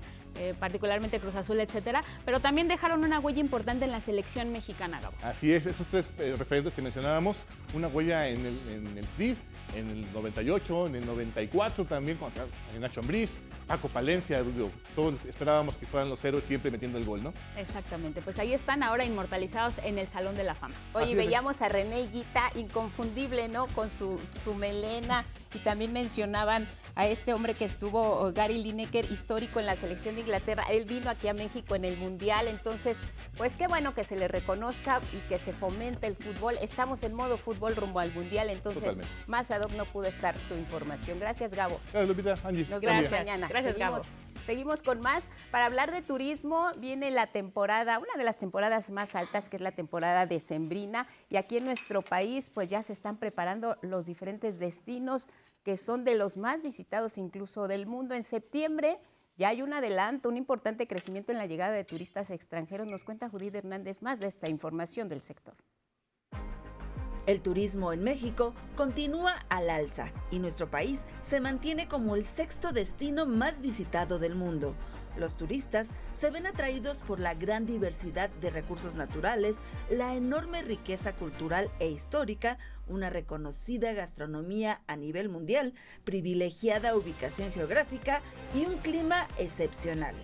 particularmente Cruz Azul, etcétera, pero también dejaron una huella importante en la selección mexicana, Gabo. Así es, esos 3 referentes que mencionábamos, una huella en el Tri, en el 98, en el 94 también, con Nacho Ambriz, Paco Palencia, todos esperábamos que fueran los héroes siempre metiendo el gol, ¿no? Exactamente, pues ahí están ahora inmortalizados en el Salón de la Fama. Oye, veíamos a René Higuita, inconfundible, ¿no? Con su melena, y también mencionaban a este hombre que estuvo, Gary Lineker, histórico en la selección de Inglaterra. Él vino aquí a México en el Mundial, entonces, pues qué bueno que se le reconozca y que se fomente el fútbol. Estamos en modo fútbol rumbo al Mundial, entonces totalmente. Más ad hoc no pudo estar tu información. Gracias, Gabo. Gracias, Lupita. Angie. Nos vemos mañana. Gracias, Gabo. Seguimos con más. Para hablar de turismo, viene la temporada, una de las temporadas más altas, que es la temporada decembrina. Y aquí en nuestro país, pues ya se están preparando los diferentes destinos que son de los más visitados incluso del mundo. En septiembre ya hay un adelanto, un importante crecimiento en la llegada de turistas extranjeros. Nos cuenta Judith Hernández más de esta información del sector. El turismo en México continúa al alza y nuestro país se mantiene como el 6º destino más visitado del mundo. Los turistas se ven atraídos por la gran diversidad de recursos naturales, la enorme riqueza cultural e histórica, una reconocida gastronomía a nivel mundial, privilegiada ubicación geográfica y un clima excepcional.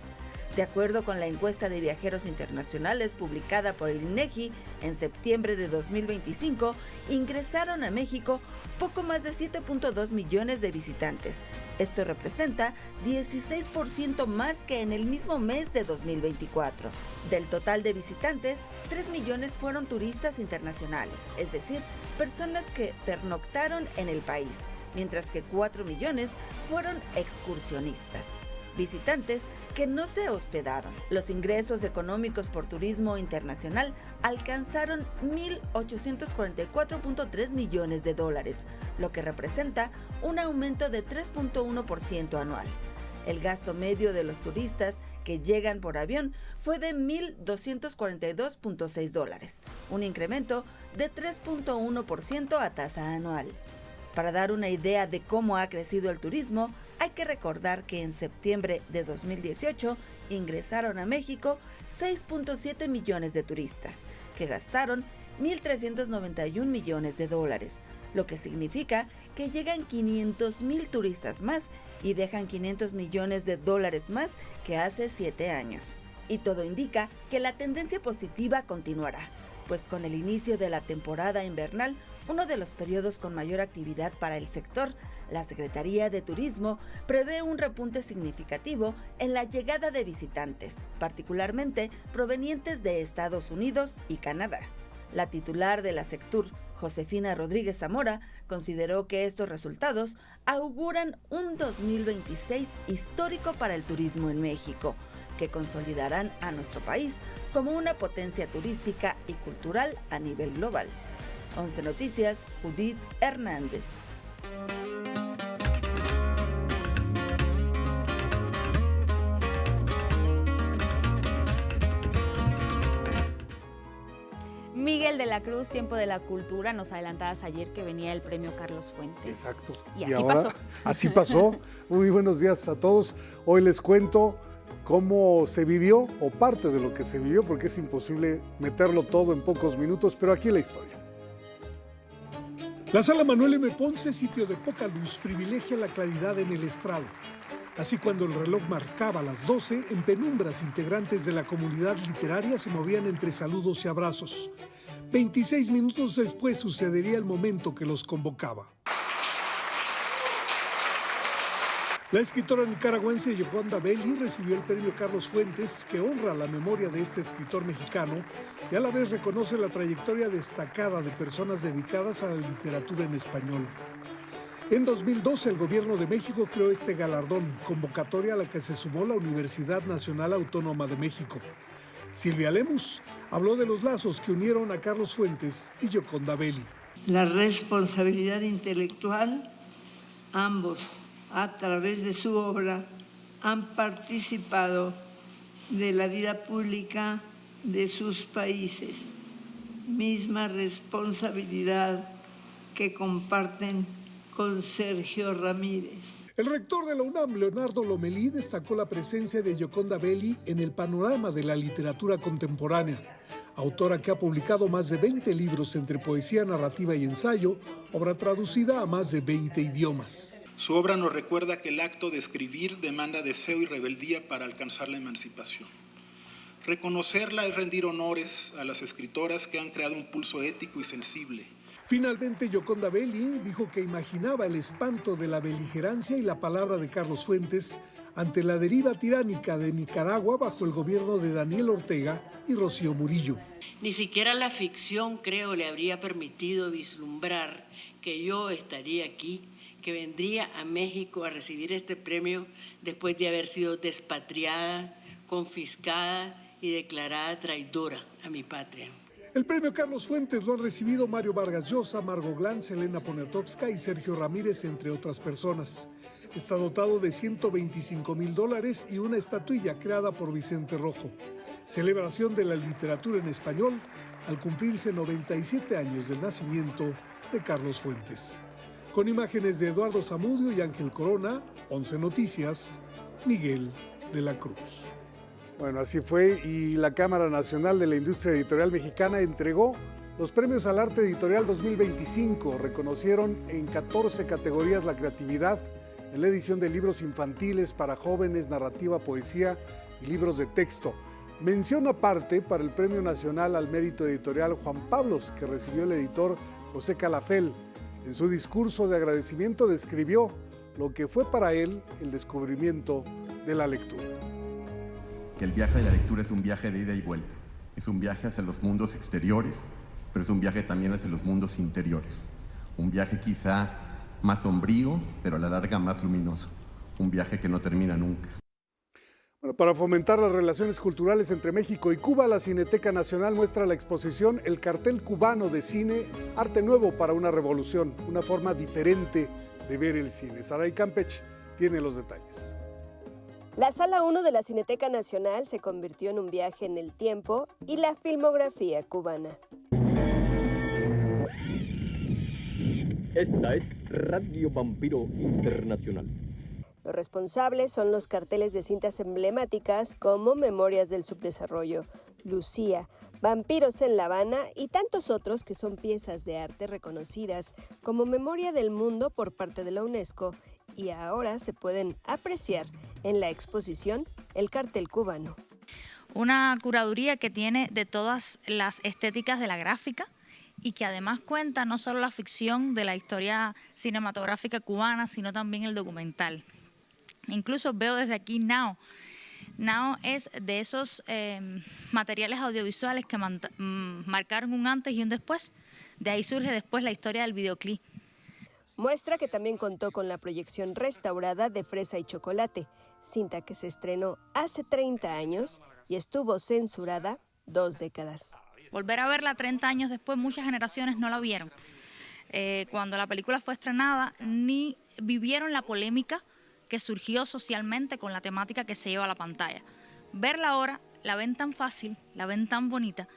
De acuerdo con la encuesta de viajeros internacionales publicada por el INEGI en septiembre de 2025, ingresaron a México poco más de 7.2 millones de visitantes. Esto representa 16% más que en el mismo mes de 2024. Del total de visitantes, 3 millones fueron turistas internacionales, es decir, personas que pernoctaron en el país, mientras que 4 millones fueron excursionistas, visitantes que no se hospedaron. Los ingresos económicos por turismo internacional alcanzaron 1.844.3 millones de dólares, lo que representa un aumento de 3.1% anual. El gasto medio de los turistas que llegan por avión fue de $1.242.6 dólares, un incremento de 3.1% a tasa anual. Para dar una idea de cómo ha crecido el turismo, hay que recordar que en septiembre de 2018 ingresaron a México 6.7 millones de turistas, que gastaron 1.391 millones de dólares, lo que significa que llegan 500,000 turistas más y dejan $500 millones más que hace 7 años. Y todo indica que la tendencia positiva continuará, pues con el inicio de la temporada invernal, uno de los periodos con mayor actividad para el sector, la Secretaría de Turismo prevé un repunte significativo en la llegada de visitantes, particularmente provenientes de Estados Unidos y Canadá. La titular de la Sectur, Josefina Rodríguez Zamora, consideró que estos resultados auguran un 2026 histórico para el turismo en México, que consolidarán a nuestro país como una potencia turística y cultural a nivel global. 11 Noticias, Judith Hernández. Miguel de la Cruz, Tiempo de la Cultura, nos adelantabas ayer que venía el premio Carlos Fuentes. Exacto. Y así ahora, pasó. Así pasó. Muy buenos días a todos. Hoy les cuento cómo se vivió, o parte de lo que se vivió, porque es imposible meterlo todo en pocos minutos, pero aquí la historia. La Sala Manuel M. Ponce, sitio de poca luz, privilegia la claridad en el estrado. Así, cuando el reloj marcaba las 12, en penumbras integrantes de la comunidad literaria se movían entre saludos y abrazos. 26 minutos después sucedería el momento que los convocaba. La escritora nicaragüense Yoconda Belli recibió el premio Carlos Fuentes, que honra la memoria de este escritor mexicano y a la vez reconoce la trayectoria destacada de personas dedicadas a la literatura en español. En 2012, el Gobierno de México creó este galardón, convocatoria a la que se sumó la Universidad Nacional Autónoma de México. Silvia Lemus habló de los lazos que unieron a Carlos Fuentes y Yoconda Belli. La responsabilidad intelectual, ambos, a través de su obra, han participado de la vida pública de sus países. Misma responsabilidad que comparten con Sergio Ramírez. El rector de la UNAM, Leonardo Lomelí, destacó la presencia de Yoconda Belli en el panorama de la literatura contemporánea. Autora que ha publicado más de 20 libros entre poesía, narrativa y ensayo, obra traducida a más de 20 idiomas. Su obra nos recuerda que el acto de escribir demanda deseo y rebeldía para alcanzar la emancipación. Reconocerla es rendir honores a las escritoras que han creado un pulso ético y sensible. Finalmente, Yoconda Belli dijo que imaginaba el espanto de la beligerancia y la palabra de Carlos Fuentes ante la deriva tiránica de Nicaragua bajo el gobierno de Daniel Ortega y Rocío Murillo. Ni siquiera la ficción, creo, le habría permitido vislumbrar que yo estaría aquí, que vendría a México a recibir este premio después de haber sido despatriada, confiscada y declarada traidora a mi patria. El premio Carlos Fuentes lo han recibido Mario Vargas Llosa, Margot Glantz, Elena Poniatowska y Sergio Ramírez, entre otras personas. Está dotado de $125,000 y una estatuilla creada por Vicente Rojo. Celebración de la literatura en español al cumplirse 97 años del nacimiento de Carlos Fuentes. Con imágenes de Eduardo Zamudio y Ángel Corona, 11 Noticias, Miguel de la Cruz. Bueno, así fue, y la Cámara Nacional de la Industria Editorial Mexicana entregó los premios al arte editorial 2025. Reconocieron en 14 categorías la creatividad en la edición de libros infantiles para jóvenes, narrativa, poesía y libros de texto. Mención aparte para el Premio Nacional al Mérito Editorial Juan Pablos, que recibió el editor José Calafel. En su discurso de agradecimiento describió lo que fue para él el descubrimiento de la lectura. Que el viaje de la lectura es un viaje de ida y vuelta. Es un viaje hacia los mundos exteriores, pero es un viaje también hacia los mundos interiores. Un viaje quizá más sombrío, pero a la larga más luminoso. Un viaje que no termina nunca. Bueno, para fomentar las relaciones culturales entre México y Cuba, la Cineteca Nacional muestra la exposición El Cartel Cubano de Cine, Arte Nuevo para una Revolución, una forma diferente de ver el cine. Saray Campech tiene los detalles. La Sala 1 de la Cineteca Nacional se convirtió en un viaje en el tiempo y la filmografía cubana. Esta es Radio Vampiro Internacional. Los responsables son los carteles de cintas emblemáticas como Memorias del Subdesarrollo, Lucía, Vampiros en La Habana y tantos otros que son piezas de arte reconocidas como Memoria del Mundo por parte de la UNESCO y ahora se pueden apreciar en la exposición El Cartel Cubano. Una curaduría que tiene de todas las estéticas de la gráfica y que además cuenta no solo la ficción de la historia cinematográfica cubana, sino también el documental. Incluso veo desde aquí Now. Now es de esos materiales audiovisuales que marcaron un antes y un después. De ahí surge después la historia del videoclip. Muestra que también contó con la proyección restaurada de Fresa y Chocolate, cinta que se estrenó hace 30 años y estuvo censurada 2 décadas. Volver a verla 30 años después, muchas generaciones no la vieron. Cuando la película fue estrenada, ni vivieron la polémica que surgió socialmente con la temática que se lleva a la pantalla. Verla ahora, la ven tan fácil, la ven tan bonita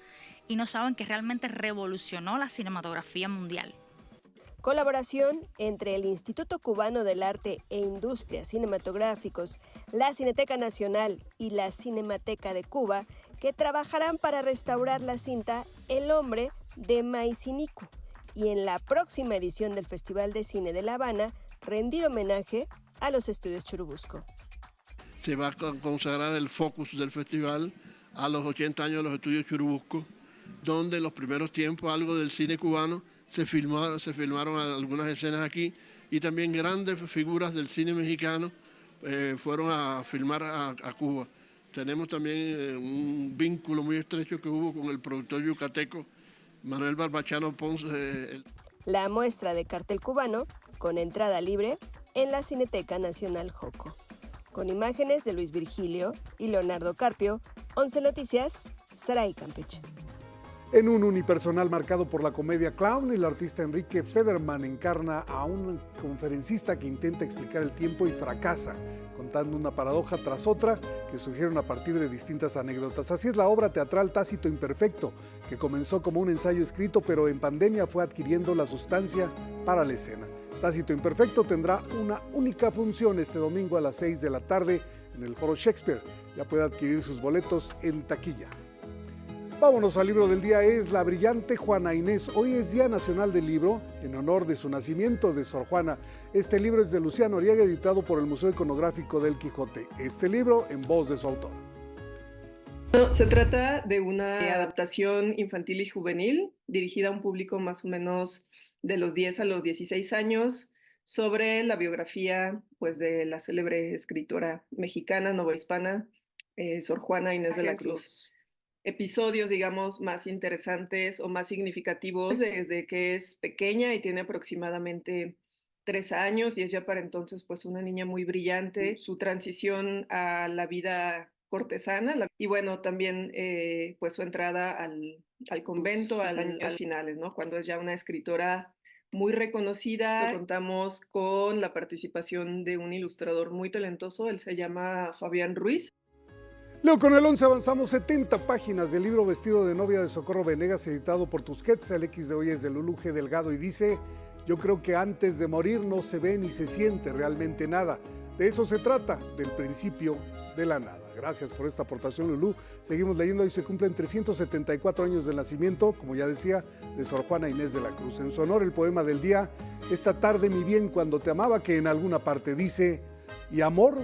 y no saben que realmente revolucionó la cinematografía mundial. Colaboración entre el Instituto Cubano del Arte e Industrias Cinematográficos, la Cineteca Nacional y la Cinemateca de Cuba, que trabajarán para restaurar la cinta El Hombre de Maicinicu y en la próxima edición del Festival de Cine de La Habana rendir homenaje a los estudios Churubusco. Se va a consagrar el focus del festival a los 80 años de los estudios Churubusco, donde en los primeros tiempos algo del cine cubano se filmaron algunas escenas aquí y también grandes figuras del cine mexicano fueron a filmar a Cuba. Tenemos también un vínculo muy estrecho que hubo con el productor yucateco Manuel Barbachano Ponce. La muestra de Cartel Cubano, con entrada libre, en la Cineteca Nacional Joco. Con imágenes de Luis Virgilio y Leonardo Carpio, 11 Noticias, Saray Campeche. En un unipersonal marcado por la comedia clown, el artista Enrique Federman encarna a un conferencista que intenta explicar el tiempo y fracasa, contando una paradoja tras otra que surgieron a partir de distintas anécdotas. Así es la obra teatral Tácito Imperfecto, que comenzó como un ensayo escrito, pero en pandemia fue adquiriendo la sustancia para la escena. Tácito Imperfecto tendrá una única función este domingo a las 6 de la tarde en el Foro Shakespeare. Ya puede adquirir sus boletos en taquilla. Vámonos al libro del día, es La brillante Juana Inés. Hoy es Día Nacional del Libro, en honor de su nacimiento de Sor Juana. Este libro es de Luciano Oriaga, editado por el Museo Iconográfico del Quijote. Este libro en voz de su autor. Se trata de una adaptación infantil y juvenil, dirigida a un público más o menos de los 10 a los 16 años, sobre la biografía pues, de la célebre escritora mexicana, novohispana, Sor Juana Inés de la Cruz. Episodios, digamos, más interesantes o más significativos desde que es pequeña y tiene aproximadamente 3 años y es ya para entonces pues una niña muy brillante, su transición a la vida cortesana y bueno, también pues su entrada al convento a los años finales, ¿no? Cuando es ya una escritora muy reconocida. Contamos con la participación de un ilustrador muy talentoso, él se llama Fabián Ruiz. Leo con el 11 avanzamos 70 páginas del libro Vestido de novia de Socorro Venegas, editado por Tusquets. El X de hoy es de Lulú G. Delgado y dice: yo creo que antes de morir no se ve ni se siente realmente nada. De eso se trata, del principio de la nada. Gracias por esta aportación, Lulú. Seguimos leyendo. Hoy se cumplen 374 años del nacimiento, como ya decía, de Sor Juana Inés de la Cruz. En su honor, el poema del día: esta tarde mi bien cuando te amaba, que en alguna parte dice: y amor,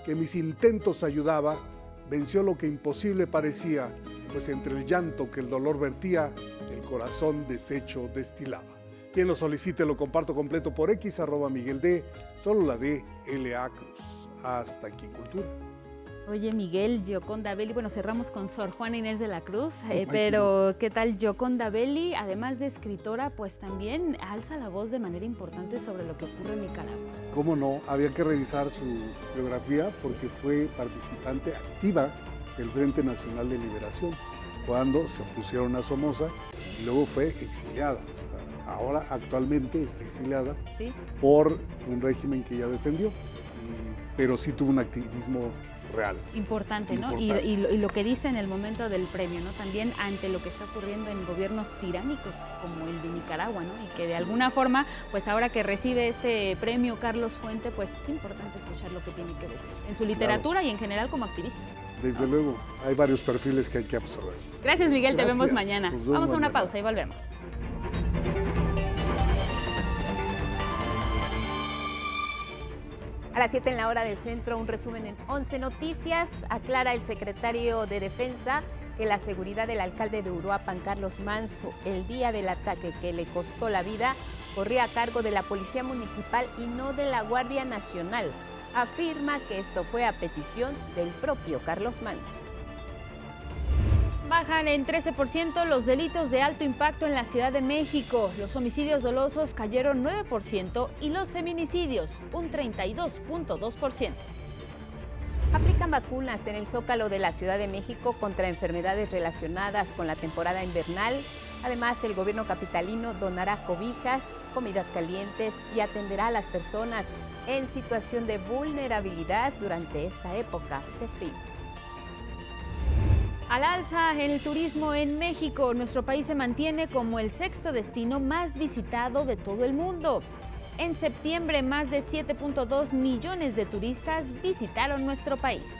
que mis intentos ayudaba, venció lo que imposible parecía, pues entre el llanto que el dolor vertía, el corazón deshecho destilaba. Quien lo solicite lo comparto completo por X, @MiguelD, solo la D, LA Cruz. Hasta aquí, Cultura. Oye, Miguel, Gioconda Belli, bueno, cerramos con Sor Juana Inés de la Cruz, pero ¿qué tal Gioconda Belli? Además de escritora, pues también alza la voz de manera importante sobre lo que ocurre en Nicaragua. ¿Cómo no? Había que revisar su biografía porque fue participante activa del Frente Nacional de Liberación cuando se opusieron a Somoza y luego fue exiliada. O sea, ahora actualmente está exiliada, ¿sí?, por un régimen que ella defendió, pero sí tuvo un activismo real. Importante, ¿no? Y lo que dice en el momento del premio, ¿no? También ante lo que está ocurriendo en gobiernos tiránicos como el de Nicaragua, ¿no? Y que de alguna forma, pues ahora que recibe este premio Carlos Fuente, pues es importante escuchar lo que tiene que decir en su literatura y en general como activista. Desde luego, hay varios perfiles que hay que absorber. Gracias, Miguel, Gracias. te vemos mañana. Vamos a una pausa y volvemos. A las 7 en la hora del centro, un resumen en 11 Noticias. Aclara el secretario de Defensa que la seguridad del alcalde de Uruapan, Carlos Manso, el día del ataque que le costó la vida, corría a cargo de la Policía Municipal y no de la Guardia Nacional. Afirma que esto fue a petición del propio Carlos Manso. Bajan en 13% los delitos de alto impacto en la Ciudad de México. Los homicidios dolosos cayeron 9% y los feminicidios un 32.2%. Aplican vacunas en el Zócalo de la Ciudad de México contra enfermedades relacionadas con la temporada invernal. Además, el gobierno capitalino donará cobijas, comidas calientes y atenderá a las personas en situación de vulnerabilidad durante esta época de frío. Al alza en el turismo en México, nuestro país se mantiene como el 6º destino más visitado de todo el mundo. En septiembre, más de 7.2 millones de turistas visitaron nuestro país.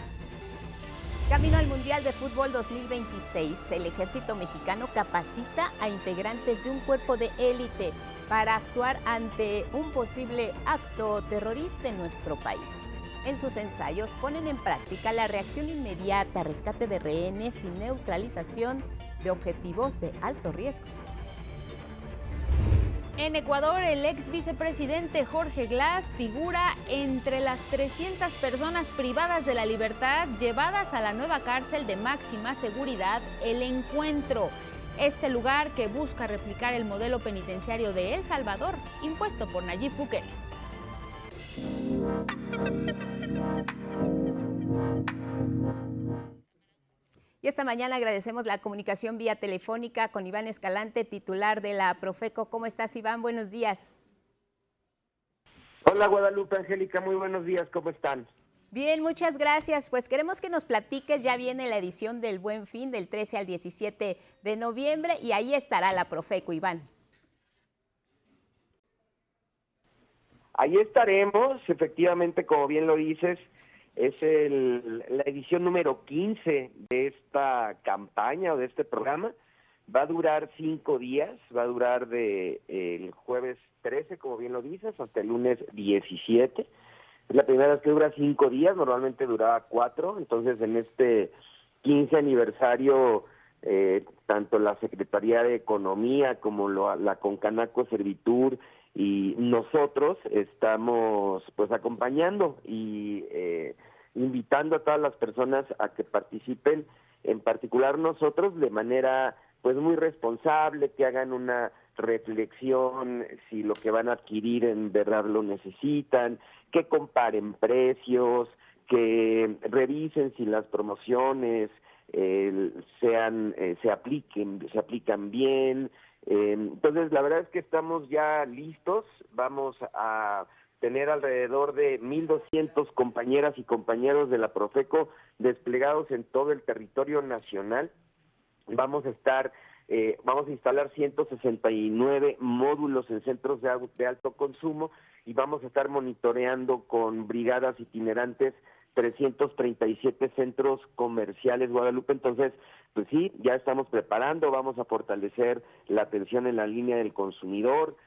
Camino al Mundial de Fútbol 2026, el ejército mexicano capacita a integrantes de un cuerpo de élite para actuar ante un posible acto terrorista en nuestro país. En sus ensayos ponen en práctica la reacción inmediata, rescate de rehenes y neutralización de objetivos de alto riesgo. En Ecuador, el ex vicepresidente Jorge Glass figura entre las 300 personas privadas de la libertad llevadas a la nueva cárcel de máxima seguridad, El Encuentro. Este lugar que busca replicar el modelo penitenciario de El Salvador, impuesto por Nayib Bukele. Y esta mañana agradecemos la comunicación vía telefónica con Iván Escalante, titular de la Profeco. ¿Cómo estás, Iván? Buenos días. Hola, Guadalupe, Angélica, muy buenos días, ¿cómo están? Bien, muchas gracias. Pues queremos que nos platiques, ya viene la edición del Buen Fin del 13 al 17 de noviembre y ahí estará la Profeco, Iván. Ahí estaremos, efectivamente, como bien lo dices, es la edición número 15 de esta campaña o de este programa. Va a durar 5 días, va a durar el jueves 13, como bien lo dices, hasta el lunes 17. Es la primera vez que dura 5 días, normalmente duraba 4, entonces en este 15 aniversario, tanto la Secretaría de Economía como la Concanaco Servitur y nosotros estamos pues acompañando y invitando a todas las personas a que participen, en particular nosotros de manera pues muy responsable, que hagan una reflexión si lo que van a adquirir en verdad lo necesitan, que comparen precios, que revisen si las promociones se aplican bien. Entonces, la verdad es que estamos ya listos, vamos a tener alrededor de 1,200 compañeras y compañeros de la Profeco desplegados en todo el territorio nacional. Vamos a instalar 169 módulos en centros de alto consumo y vamos a estar monitoreando con brigadas itinerantes 337 centros comerciales, Guadalupe. Entonces, pues sí, ya estamos preparando, vamos a fortalecer la atención en la línea del consumidor,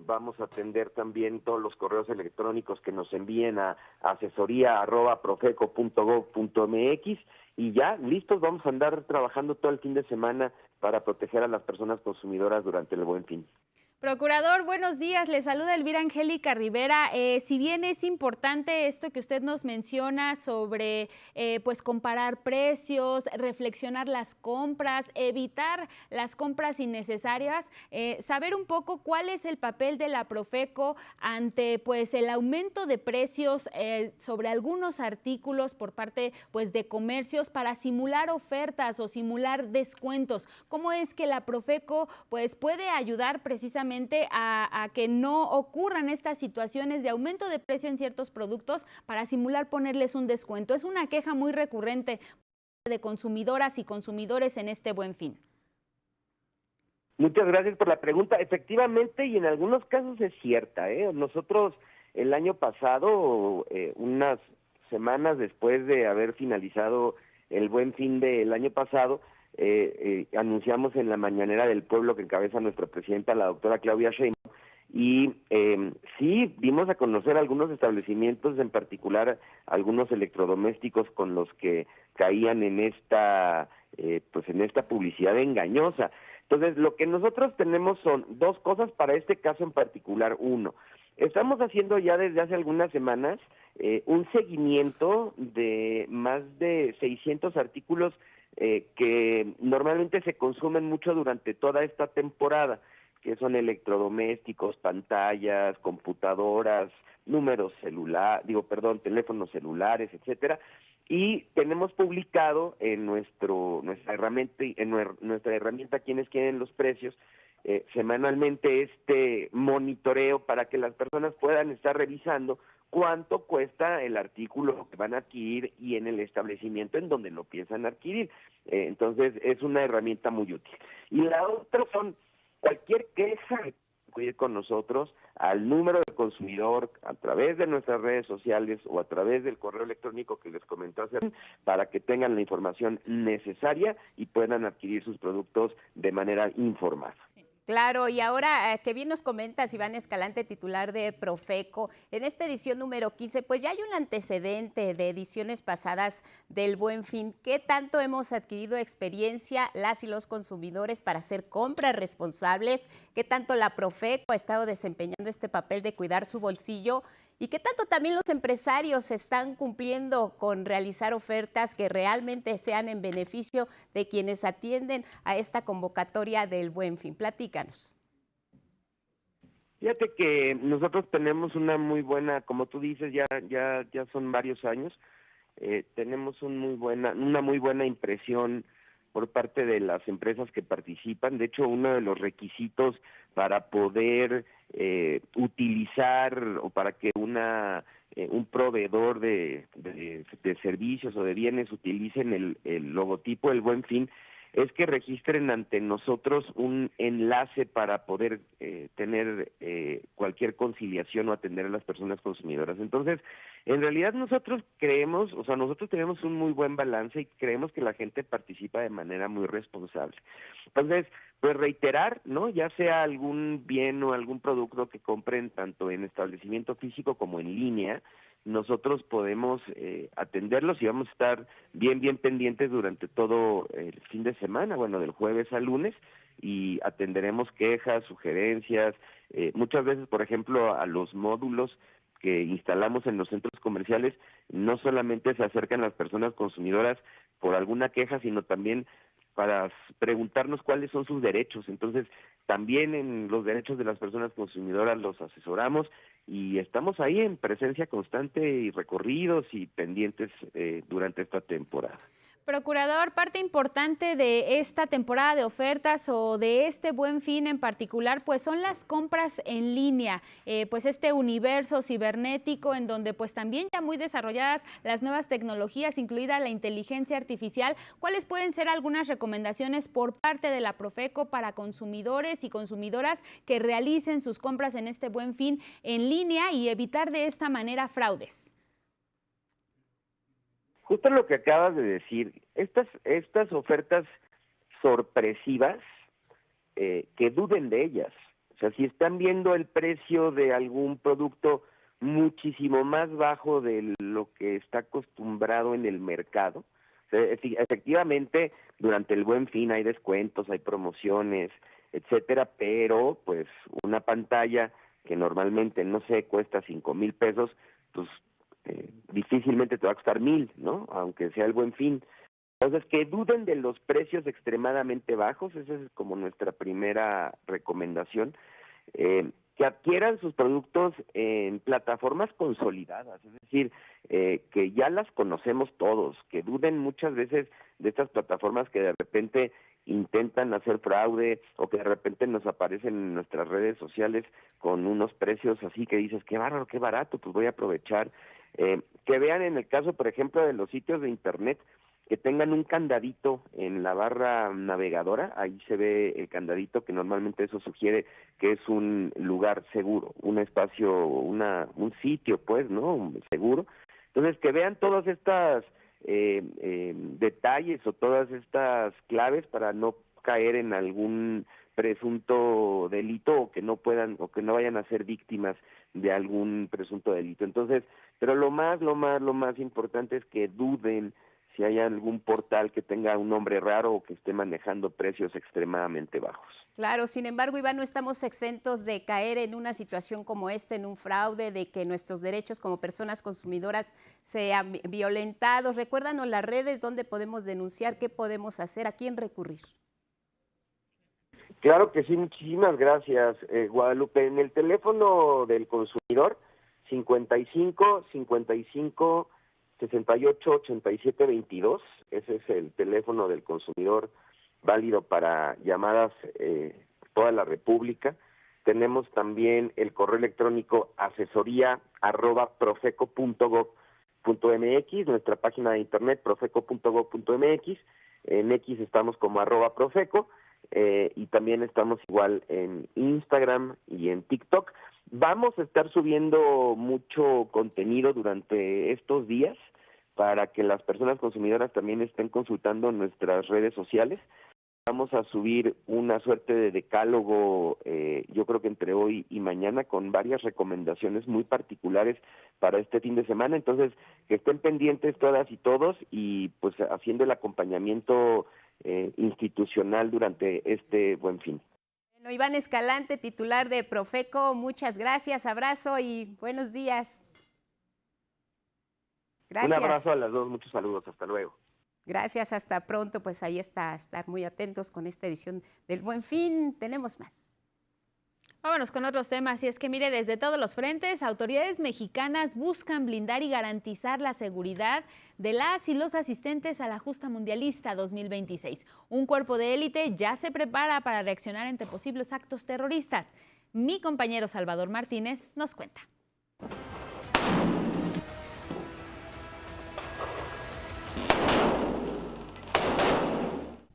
vamos a atender también todos los correos electrónicos que nos envíen a asesoría@profeco.gov.mx y ya, listos, vamos a andar trabajando todo el fin de semana para proteger a las personas consumidoras durante el Buen Fin. Procurador, buenos días. Le saluda Elvira Angélica Rivera. Si bien es importante esto que usted nos menciona sobre pues comparar precios, reflexionar las compras, evitar las compras innecesarias, saber un poco cuál es el papel de la Profeco ante pues el aumento de precios sobre algunos artículos por parte pues de comercios para simular ofertas o simular descuentos. ¿Cómo es que la Profeco pues puede ayudar precisamente justamente a que no ocurran estas situaciones de aumento de precio en ciertos productos para simular ponerles un descuento. Es una queja muy recurrente de consumidoras y consumidores en este Buen Fin. Muchas gracias por la pregunta. Efectivamente, y en algunos casos es cierta, Nosotros el año pasado, unas semanas después de haber finalizado el Buen Fin del año pasado, anunciamos en la Mañanera del Pueblo que encabeza nuestra presidenta, la doctora Claudia Sheinbaum, y sí dimos a conocer algunos establecimientos, en particular algunos electrodomésticos con los que caían en esta publicidad engañosa. Entonces, lo que nosotros tenemos son dos cosas para este caso en particular. Uno, estamos haciendo ya desde hace algunas semanas un seguimiento de más de 600 artículos que normalmente se consumen mucho durante toda esta temporada, que son electrodomésticos, pantallas, computadoras, teléfonos celulares, etcétera. Y tenemos publicado en nuestra herramienta Quienes Quieren los Precios semanalmente este monitoreo para que las personas puedan estar revisando cuánto cuesta el artículo que van a adquirir y en el establecimiento en donde lo piensan adquirir. Entonces es una herramienta muy útil. Y la otra son cualquier queja que puede ir con nosotros al número del consumidor a través de nuestras redes sociales o a través del correo electrónico que les comentó hace, para que tengan la información necesaria y puedan adquirir sus productos de manera informada. Claro, y ahora que bien nos comentas, Iván Escalante, titular de Profeco, en esta edición número 15, pues ya hay un antecedente de ediciones pasadas del Buen Fin. ¿Qué tanto hemos adquirido experiencia las y los consumidores para hacer compras responsables? ¿Qué tanto la Profeco ha estado desempeñando este papel de cuidar su bolsillo? ¿Y qué tanto también los empresarios están cumpliendo con realizar ofertas que realmente sean en beneficio de quienes atienden a esta convocatoria del Buen Fin? Platícanos. Fíjate que nosotros tenemos una muy buena, como tú dices, ya son varios años, tenemos una muy buena impresión por parte de las empresas que participan. De hecho, uno de los requisitos para poder utilizar o para que un proveedor de servicios o de bienes utilicen el logotipo del Buen Fin es que registren ante nosotros un enlace para poder tener cualquier conciliación o atender a las personas consumidoras. Entonces, en realidad nosotros tenemos un muy buen balance y creemos que la gente participa de manera muy responsable. Entonces, pues reiterar, ¿no? Ya sea algún bien o algún producto que compren tanto en establecimiento físico como en línea, nosotros podemos atenderlos y vamos a estar bien pendientes durante todo el fin de semana, del jueves al lunes, y atenderemos quejas, sugerencias, muchas veces, por ejemplo, a los módulos que instalamos en los centros comerciales, no solamente se acercan las personas consumidoras por alguna queja, sino también para preguntarnos cuáles son sus derechos. Entonces, también en los derechos de las personas consumidoras los asesoramos y estamos ahí en presencia constante y recorridos y pendientes durante esta temporada. Procurador, parte importante de esta temporada de ofertas o de este Buen Fin en particular, pues son las compras en línea, pues este universo cibernético en donde pues también ya muy desarrolladas las nuevas tecnologías, incluida la inteligencia artificial. ¿Cuáles pueden ser algunas recomendaciones por parte de la Profeco para consumidores y consumidoras que realicen sus compras en este Buen Fin en línea y evitar de esta manera fraudes? Justo lo que acabas de decir, estas ofertas sorpresivas, que duden de ellas. O sea, si están viendo el precio de algún producto muchísimo más bajo de lo que está acostumbrado en el mercado, o sea, efectivamente, durante el Buen Fin hay descuentos, hay promociones, etcétera, pero pues una pantalla que normalmente, cuesta 5,000 pesos, pues difícilmente te va a costar 1,000, ¿no? Aunque sea el Buen Fin. Entonces, que duden de los precios extremadamente bajos, esa es como nuestra primera recomendación. Que adquieran sus productos en plataformas consolidadas, es decir, que ya las conocemos todos, que duden muchas veces de estas plataformas que de repente intentan hacer fraude o que de repente nos aparecen en nuestras redes sociales con unos precios así que dices, qué bárbaro, qué barato, pues voy a aprovechar. Que vean en el caso, por ejemplo, de los sitios de internet, que tengan un candadito en la barra navegadora, ahí se ve el candadito, que normalmente eso sugiere que es un lugar seguro, un espacio, un sitio, pues, ¿no? Seguro. Entonces, que vean todas estas detalles o todas estas claves para no caer en algún presunto delito o que no vayan a ser víctimas de algún presunto delito. Entonces, pero lo más importante es que duden si hay algún portal que tenga un nombre raro o que esté manejando precios extremadamente bajos. Claro, sin embargo, Iván, no estamos exentos de caer en una situación como esta, en un fraude, de que nuestros derechos como personas consumidoras sean violentados. Recuérdanos las redes, dónde podemos denunciar, qué podemos hacer, a quién recurrir. Claro que sí, muchísimas gracias, Guadalupe. En el teléfono del consumidor, 55 68 87 22, ese es el teléfono del consumidor válido para llamadas toda la República. Tenemos también el correo electrónico asesoría@profeco.gov.mx, nuestra página de internet profeco.gov.mx, en X estamos como @profeco, y también estamos igual en Instagram y en TikTok. Vamos a estar subiendo mucho contenido durante estos días para que las personas consumidoras también estén consultando nuestras redes sociales. Vamos a subir una suerte de decálogo, yo creo que entre hoy y mañana, con varias recomendaciones muy particulares para este fin de semana. Entonces, que estén pendientes todas y todos y pues haciendo el acompañamiento institucional durante este Buen Fin. Bueno, Iván Escalante, titular de Profeco, muchas gracias, abrazo y buenos días. Gracias. Un abrazo a las dos, muchos saludos, hasta luego. Gracias, hasta pronto, pues ahí está, estar muy atentos con esta edición del Buen Fin. Tenemos más. Vámonos con otros temas, y es que mire, desde todos los frentes, autoridades mexicanas buscan blindar y garantizar la seguridad de las y los asistentes a la justa mundialista 2026. Un cuerpo de élite ya se prepara para reaccionar ante posibles actos terroristas. Mi compañero Salvador Martínez nos cuenta.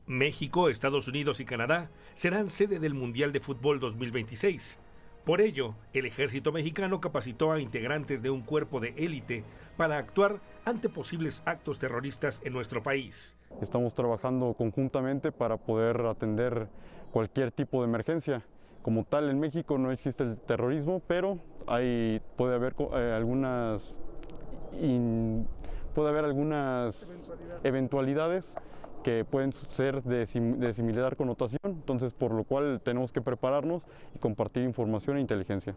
México, Estados Unidos y Canadá serán sede del Mundial de Fútbol 2026. Por ello, el ejército mexicano capacitó a integrantes de un cuerpo de élite para actuar ante posibles actos terroristas en nuestro país. Estamos trabajando conjuntamente para poder atender cualquier tipo de emergencia. Como tal, en México no existe el terrorismo, pero puede haber algunas eventualidades que pueden ser de similar connotación, entonces por lo cual tenemos que prepararnos y compartir información e inteligencia.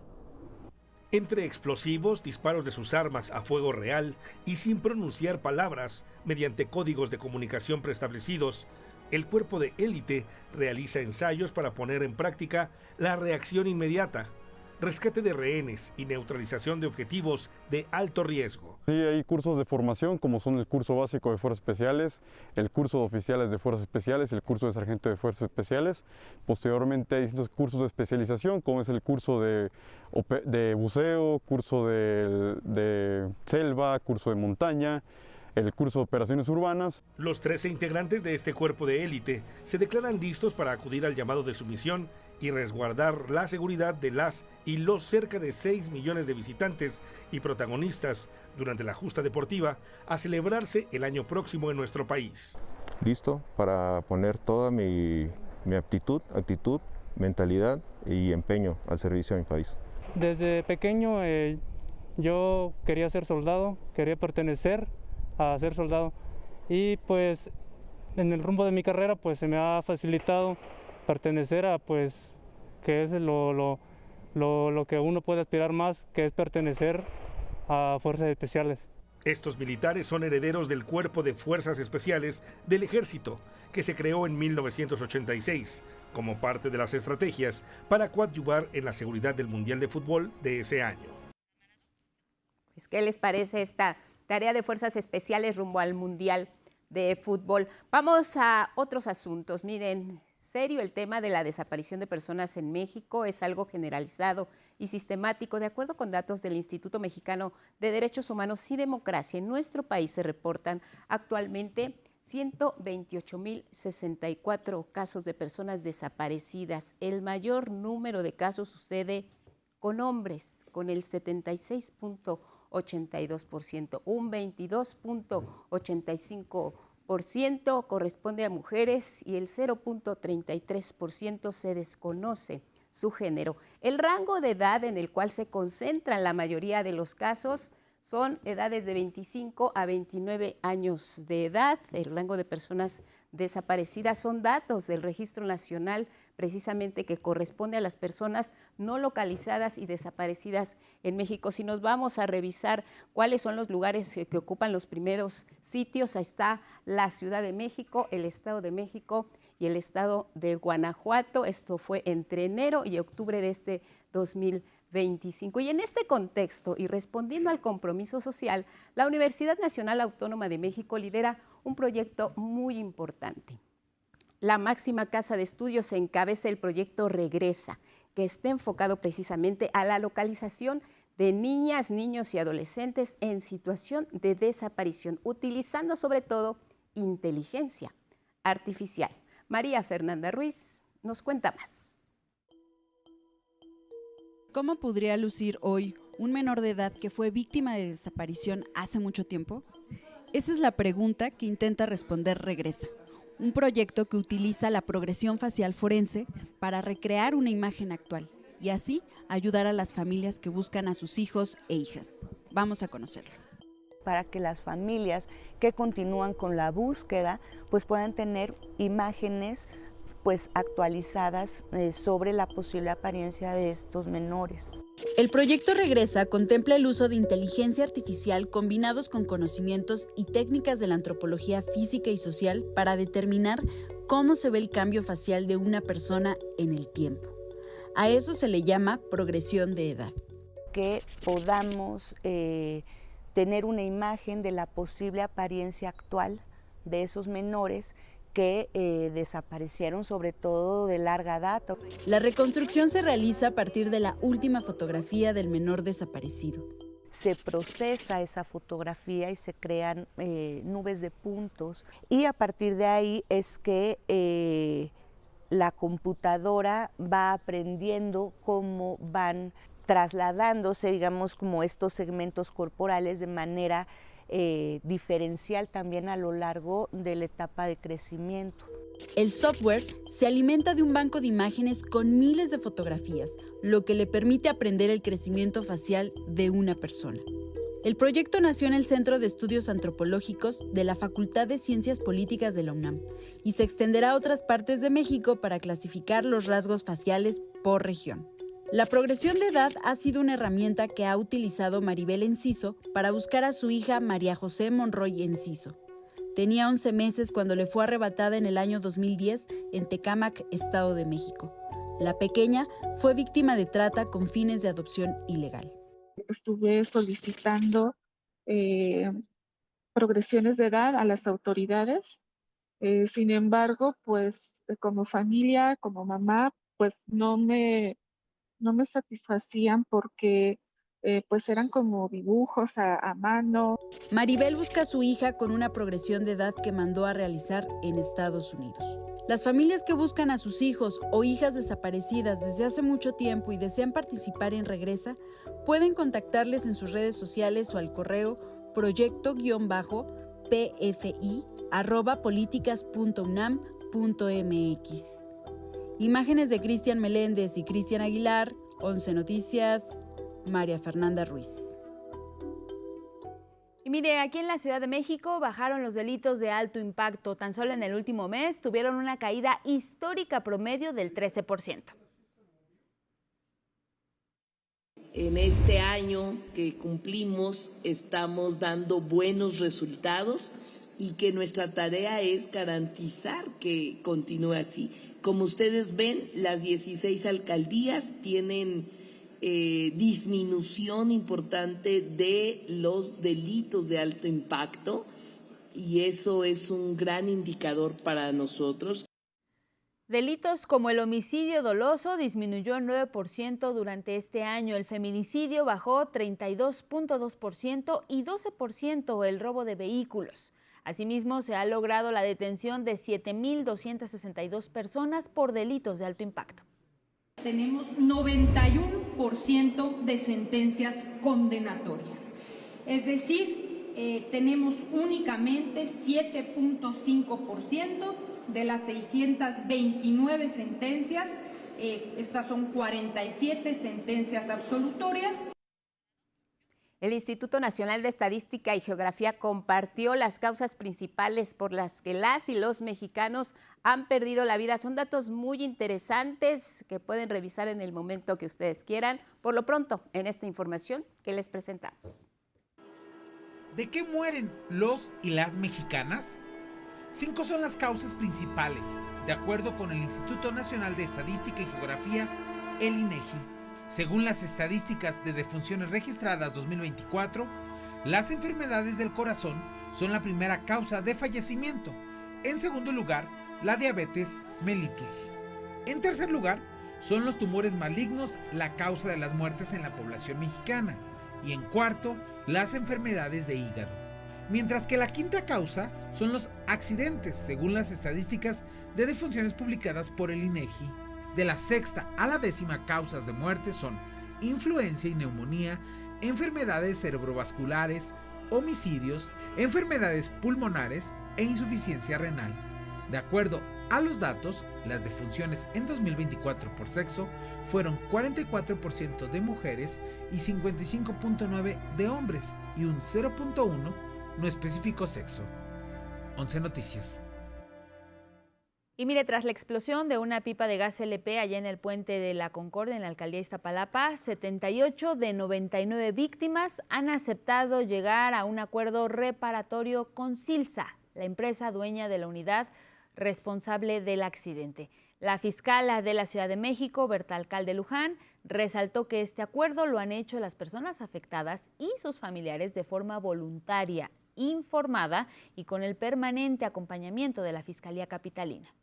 Entre explosivos, disparos de sus armas a fuego real y sin pronunciar palabras, mediante códigos de comunicación preestablecidos, el cuerpo de élite realiza ensayos para poner en práctica la reacción inmediata, rescate de rehenes y neutralización de objetivos de alto riesgo. Sí, hay cursos de formación como son el curso básico de Fuerzas Especiales, el curso de oficiales de Fuerzas Especiales, el curso de sargento de Fuerzas Especiales. Posteriormente hay distintos cursos de especialización como es el curso de buceo, curso de selva, curso de montaña, el curso de operaciones urbanas. Los 13 integrantes de este cuerpo de élite se declaran listos para acudir al llamado de su misión y resguardar la seguridad de las y los cerca de 6 millones de visitantes y protagonistas durante la justa deportiva a celebrarse el año próximo en nuestro país. Listo para poner toda mi actitud, mentalidad y empeño al servicio de mi país. Desde pequeño yo quería ser soldado, quería pertenecer a ser soldado y pues en el rumbo de mi carrera pues se me ha facilitado pertenecer a pues que es lo que uno puede aspirar más, que es pertenecer a Fuerzas Especiales. Estos militares son herederos del Cuerpo de Fuerzas Especiales del Ejército, que se creó en 1986 como parte de las estrategias para coadyuvar en la seguridad del Mundial de Fútbol de ese año. Pues, ¿qué les parece esta tarea de fuerzas especiales rumbo al Mundial de Fútbol. Vamos a otros asuntos. Miren, serio el tema de la desaparición de personas en México, es algo generalizado y sistemático. De acuerdo con datos del Instituto Mexicano de Derechos Humanos y Democracia, en nuestro país se reportan actualmente 128,064 casos de personas desaparecidas. El mayor número de casos sucede con hombres, con el 76.82%, un 22.85% corresponde a mujeres y el 0.33% se desconoce su género. El rango de edad en el cual se concentran la mayoría de los casos son edades de 25 a 29 años de edad. El rango de personas desaparecidas son datos del Registro Nacional, precisamente que corresponde a las personas no localizadas y desaparecidas en México. Si nos vamos a revisar cuáles son los lugares que ocupan los primeros sitios, ahí está la Ciudad de México, el Estado de México y el Estado de Guanajuato. Esto fue entre enero y octubre de este 2025. Y en este contexto y respondiendo al compromiso social, la Universidad Nacional Autónoma de México lidera un proyecto muy importante. La máxima casa de estudios encabeza el proyecto Regresa, que está enfocado precisamente a la localización de niñas, niños y adolescentes en situación de desaparición, utilizando sobre todo inteligencia artificial. María Fernanda Ruiz nos cuenta más. ¿Cómo podría lucir hoy un menor de edad que fue víctima de desaparición hace mucho tiempo? Esa es la pregunta que intenta responder Regresa, un proyecto que utiliza la progresión facial forense para recrear una imagen actual y así ayudar a las familias que buscan a sus hijos e hijas. Vamos a conocerlo. Para que las familias que continúan con la búsqueda pues puedan tener imágenes pues actualizadas sobre la posible apariencia de estos menores. El proyecto Regresa contempla el uso de inteligencia artificial combinados con conocimientos y técnicas de la antropología física y social para determinar cómo se ve el cambio facial de una persona en el tiempo. A eso se le llama progresión de edad. Que podamos tener una imagen de la posible apariencia actual de esos menores que desaparecieron, sobre todo de larga data. La reconstrucción se realiza a partir de la última fotografía del menor desaparecido. Se procesa esa fotografía y se crean nubes de puntos y a partir de ahí es que la computadora va aprendiendo cómo van trasladándose, digamos, como estos segmentos corporales de manera diferencial también a lo largo de la etapa de crecimiento. El software se alimenta de un banco de imágenes con miles de fotografías, lo que le permite aprender el crecimiento facial de una persona. El proyecto nació en el Centro de Estudios Antropológicos de la Facultad de Ciencias Políticas de la UNAM y se extenderá a otras partes de México para clasificar los rasgos faciales por región. La progresión de edad ha sido una herramienta que ha utilizado Maribel Enciso para buscar a su hija María José Monroy Enciso. Tenía 11 meses cuando le fue arrebatada en el año 2010 en Tecámac, Estado de México. La pequeña fue víctima de trata con fines de adopción ilegal. Estuve solicitando progresiones de edad a las autoridades. Sin embargo, pues como familia, como mamá, pues no me satisfacían porque pues eran como dibujos a mano. Maribel busca a su hija con una progresión de edad que mandó a realizar en Estados Unidos. Las familias que buscan a sus hijos o hijas desaparecidas desde hace mucho tiempo y desean participar en Regresa, pueden contactarles en sus redes sociales o al correo proyecto-pfi@políticas.unam.mx. Imágenes de Cristian Meléndez y Cristian Aguilar, 11 Noticias, María Fernanda Ruiz. Y mire, aquí en la Ciudad de México bajaron los delitos de alto impacto. Tan solo en el último mes tuvieron una caída histórica promedio del 13%. En este año que cumplimos estamos dando buenos resultados y que nuestra tarea es garantizar que continúe así. Como ustedes ven, las 16 alcaldías tienen disminución importante de los delitos de alto impacto, y eso es un gran indicador para nosotros. Delitos como el homicidio doloso disminuyó 9% durante este año, el feminicidio bajó 32.2% y 12% el robo de vehículos. Asimismo, se ha logrado la detención de 7.262 personas por delitos de alto impacto. Tenemos 91% de sentencias condenatorias, es decir, tenemos únicamente 7.5% de las 629 sentencias, estas son 47 sentencias absolutorias. El Instituto Nacional de Estadística y Geografía compartió las causas principales por las que las y los mexicanos han perdido la vida. Son datos muy interesantes que pueden revisar en el momento que ustedes quieran. Por lo pronto, en esta información que les presentamos. ¿De qué mueren los y las mexicanas? 5 son las causas principales, de acuerdo con el Instituto Nacional de Estadística y Geografía, el INEGI. Según las estadísticas de defunciones registradas 2024, las enfermedades del corazón son la primera causa de fallecimiento. En segundo lugar, la diabetes mellitus. En tercer lugar, son los tumores malignos la causa de las muertes en la población mexicana. Y en cuarto, las enfermedades de hígado. Mientras que la quinta causa son los accidentes, según las estadísticas de defunciones publicadas por el INEGI. De la sexta a la 10ª causas de muerte son influencia y neumonía, enfermedades cerebrovasculares, homicidios, enfermedades pulmonares e insuficiencia renal. De acuerdo a los datos, las defunciones en 2024 por sexo fueron 44% de mujeres y 55.9% de hombres y un 0.1% no especificó sexo. 11 Noticias. Y mire, tras la explosión de una pipa de gas LP allá en el Puente de la Concordia, en la alcaldía de Iztapalapa, 78 de 99 víctimas han aceptado llegar a un acuerdo reparatorio con Silsa, la empresa dueña de la unidad responsable del accidente. La fiscal de la Ciudad de México, Berta Alcalde Luján, resaltó que este acuerdo lo han hecho las personas afectadas y sus familiares de forma voluntaria, informada y con el permanente acompañamiento de la Fiscalía Capitalina.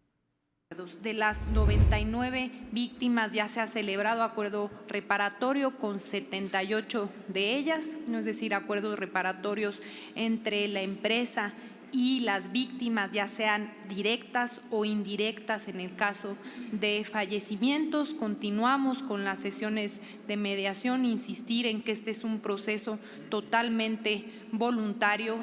De las 99 víctimas ya se ha celebrado acuerdo reparatorio con 78 de ellas, es decir, acuerdos reparatorios entre la empresa y las víctimas, ya sean directas o indirectas en el caso de fallecimientos. Continuamos con las sesiones de mediación, insistir en que este es un proceso totalmente voluntario.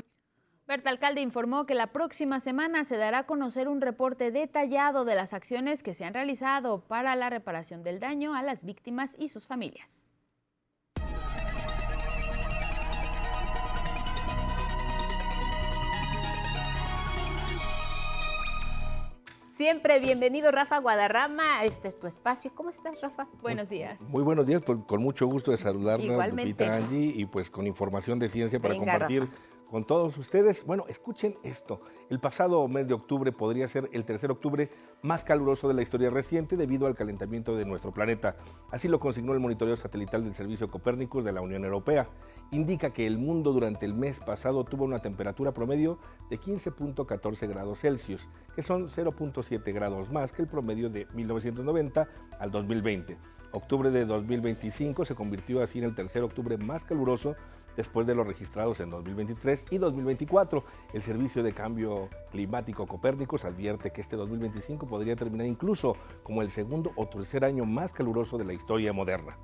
Berta Alcalde informó que la próxima semana se dará a conocer un reporte detallado de las acciones que se han realizado para la reparación del daño a las víctimas y sus familias. Siempre bienvenido, Rafa Guadarrama. Este es tu espacio. ¿Cómo estás, Rafa? Buenos días. Muy buenos días, pues, con mucho gusto de saludarla, Igualmente. Lupita, Angie, y pues con información de ciencia para Venga, compartir Rafa. con todos ustedes. Bueno, escuchen esto. El pasado mes de octubre podría ser el tercer octubre más caluroso de la historia reciente debido al calentamiento de nuestro planeta. Así lo consignó el monitoreo satelital del Servicio Copérnicus de la Unión Europea. Indica que el mundo durante el mes pasado tuvo una temperatura promedio de 15.14 grados Celsius, que son 0.7 grados más que el promedio de 1990 al 2020. Octubre de 2025 se convirtió así en el tercer octubre más caluroso después de los registrados en 2023 y 2024. El Servicio de Cambio Climático Copérnicus advierte que este 2025 podría terminar incluso como el segundo o tercer año más caluroso de la historia moderna.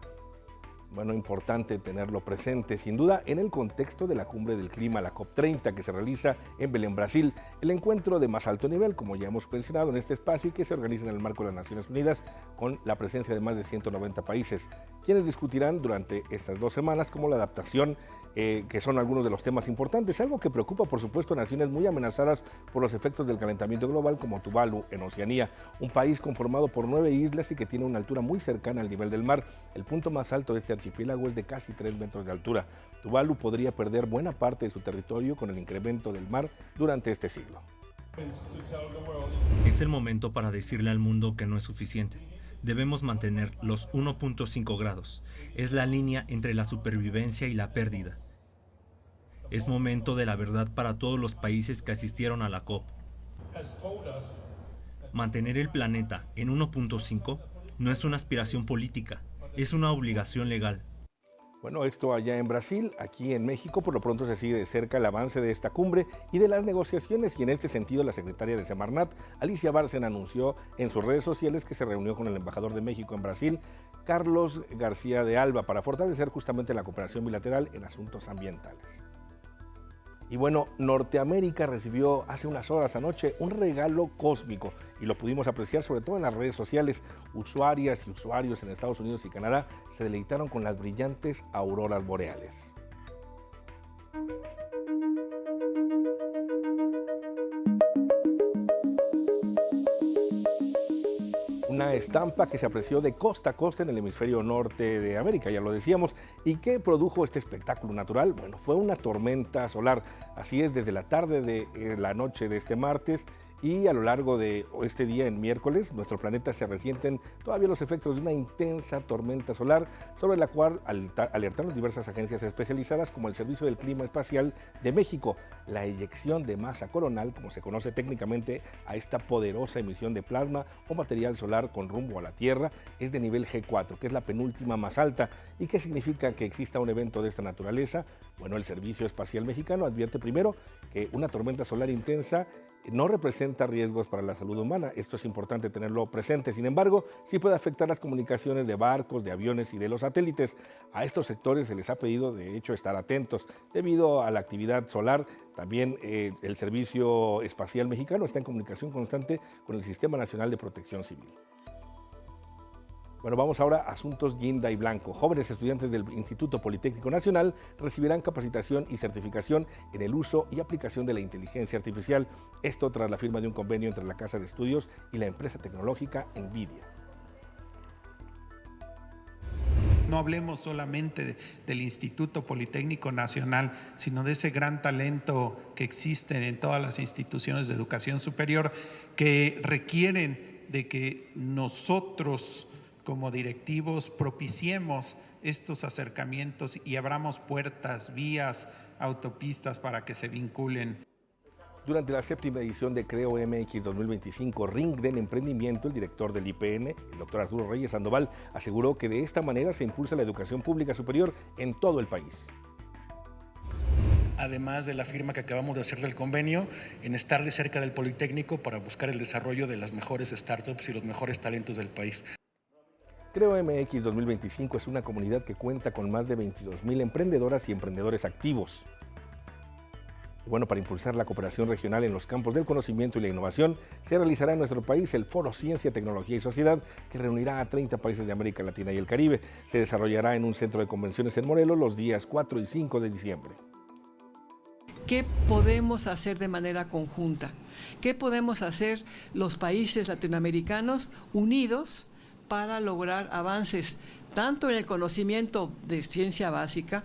Bueno, importante tenerlo presente, sin duda, en el contexto de la Cumbre del Clima, la COP30, que se realiza en Belén, Brasil, el encuentro de más alto nivel, como ya hemos mencionado en este espacio, y que se organiza en el marco de las Naciones Unidas, con la presencia de más de 190 países, quienes discutirán durante estas 2 semanas como la adaptación, que son algunos de los temas importantes, algo que preocupa, por supuesto, a naciones muy amenazadas por los efectos del calentamiento global, como Tuvalu, en Oceanía, un país conformado por 9 islas y que tiene una altura muy cercana al nivel del mar. El punto más alto de este archipiélago es de casi 3 metros de altura. Tuvalu podría perder buena parte de su territorio con el incremento del mar durante este siglo. Es el momento para decirle al mundo que no es suficiente. Debemos mantener los 1.5 grados. Es la línea entre la supervivencia y la pérdida. Es momento de la verdad para todos los países que asistieron a la COP. Mantener el planeta en 1.5 no es una aspiración política, es una obligación legal. Bueno, esto allá en Brasil. Aquí en México por lo pronto se sigue de cerca el avance de esta cumbre y de las negociaciones, y en este sentido la secretaria de Semarnat, Alicia Bárcena, anunció en sus redes sociales que se reunió con el embajador de México en Brasil, Carlos García de Alba, para fortalecer justamente la cooperación bilateral en asuntos ambientales. Y bueno, Norteamérica recibió hace unas horas anoche un regalo cósmico y lo pudimos apreciar sobre todo en las redes sociales. Usuarias y usuarios en Estados Unidos y Canadá se deleitaron con las brillantes auroras boreales. Una estampa que se apreció de costa a costa en el hemisferio norte de América, ya lo decíamos. ¿Y qué produjo este espectáculo natural? Bueno, fue una tormenta solar. Así es, desde la tarde de la noche de este martes y a lo largo de este día, en miércoles, nuestro planeta se resienten todavía los efectos de una intensa tormenta solar, sobre la cual alertaron diversas agencias especializadas como el Servicio del Clima Espacial de México. La eyección de masa coronal, como se conoce técnicamente a esta poderosa emisión de plasma o material solar con rumbo a la Tierra, es de nivel G4, que es la penúltima más alta. ¿Y qué significa que exista un evento de esta naturaleza? Bueno, el Servicio Espacial Mexicano advierte primero que una tormenta solar intensa no representa riesgos para la salud humana. Esto es importante tenerlo presente. Sin embargo, sí puede afectar las comunicaciones de barcos, de aviones y de los satélites. A estos sectores se les ha pedido, de hecho, estar atentos. Debido a la actividad solar, también el Servicio Espacial Mexicano está en comunicación constante con el Sistema Nacional de Protección Civil. Bueno, vamos ahora a asuntos guinda y blanco. Jóvenes estudiantes del Instituto Politécnico Nacional recibirán capacitación y certificación en el uso y aplicación de la inteligencia artificial. Esto tras la firma de un convenio entre la Casa de Estudios y la empresa tecnológica NVIDIA. No hablemos solamente del Instituto Politécnico Nacional, sino de ese gran talento que existe en todas las instituciones de educación superior que requieren de que nosotros como directivos propiciemos estos acercamientos y abramos puertas, vías, autopistas para que se vinculen. Durante la 7ª edición de Creo MX 2025, Ring del Emprendimiento, el director del IPN, el doctor Arturo Reyes Sandoval, aseguró que de esta manera se impulsa la educación pública superior en todo el país. Además de la firma que acabamos de hacer del convenio, en estar de cerca del Politécnico para buscar el desarrollo de las mejores startups y los mejores talentos del país. Creo MX 2025 es una comunidad que cuenta con más de 22,000 emprendedoras y emprendedores activos. Bueno, para impulsar la cooperación regional en los campos del conocimiento y la innovación, se realizará en nuestro país el Foro Ciencia, Tecnología y Sociedad, que reunirá a 30 países de América Latina y el Caribe. Se desarrollará en un centro de convenciones en Morelos los días 4 y 5 de diciembre. ¿Qué podemos hacer de manera conjunta? ¿Qué podemos hacer los países latinoamericanos unidos para lograr avances tanto en el conocimiento de ciencia básica?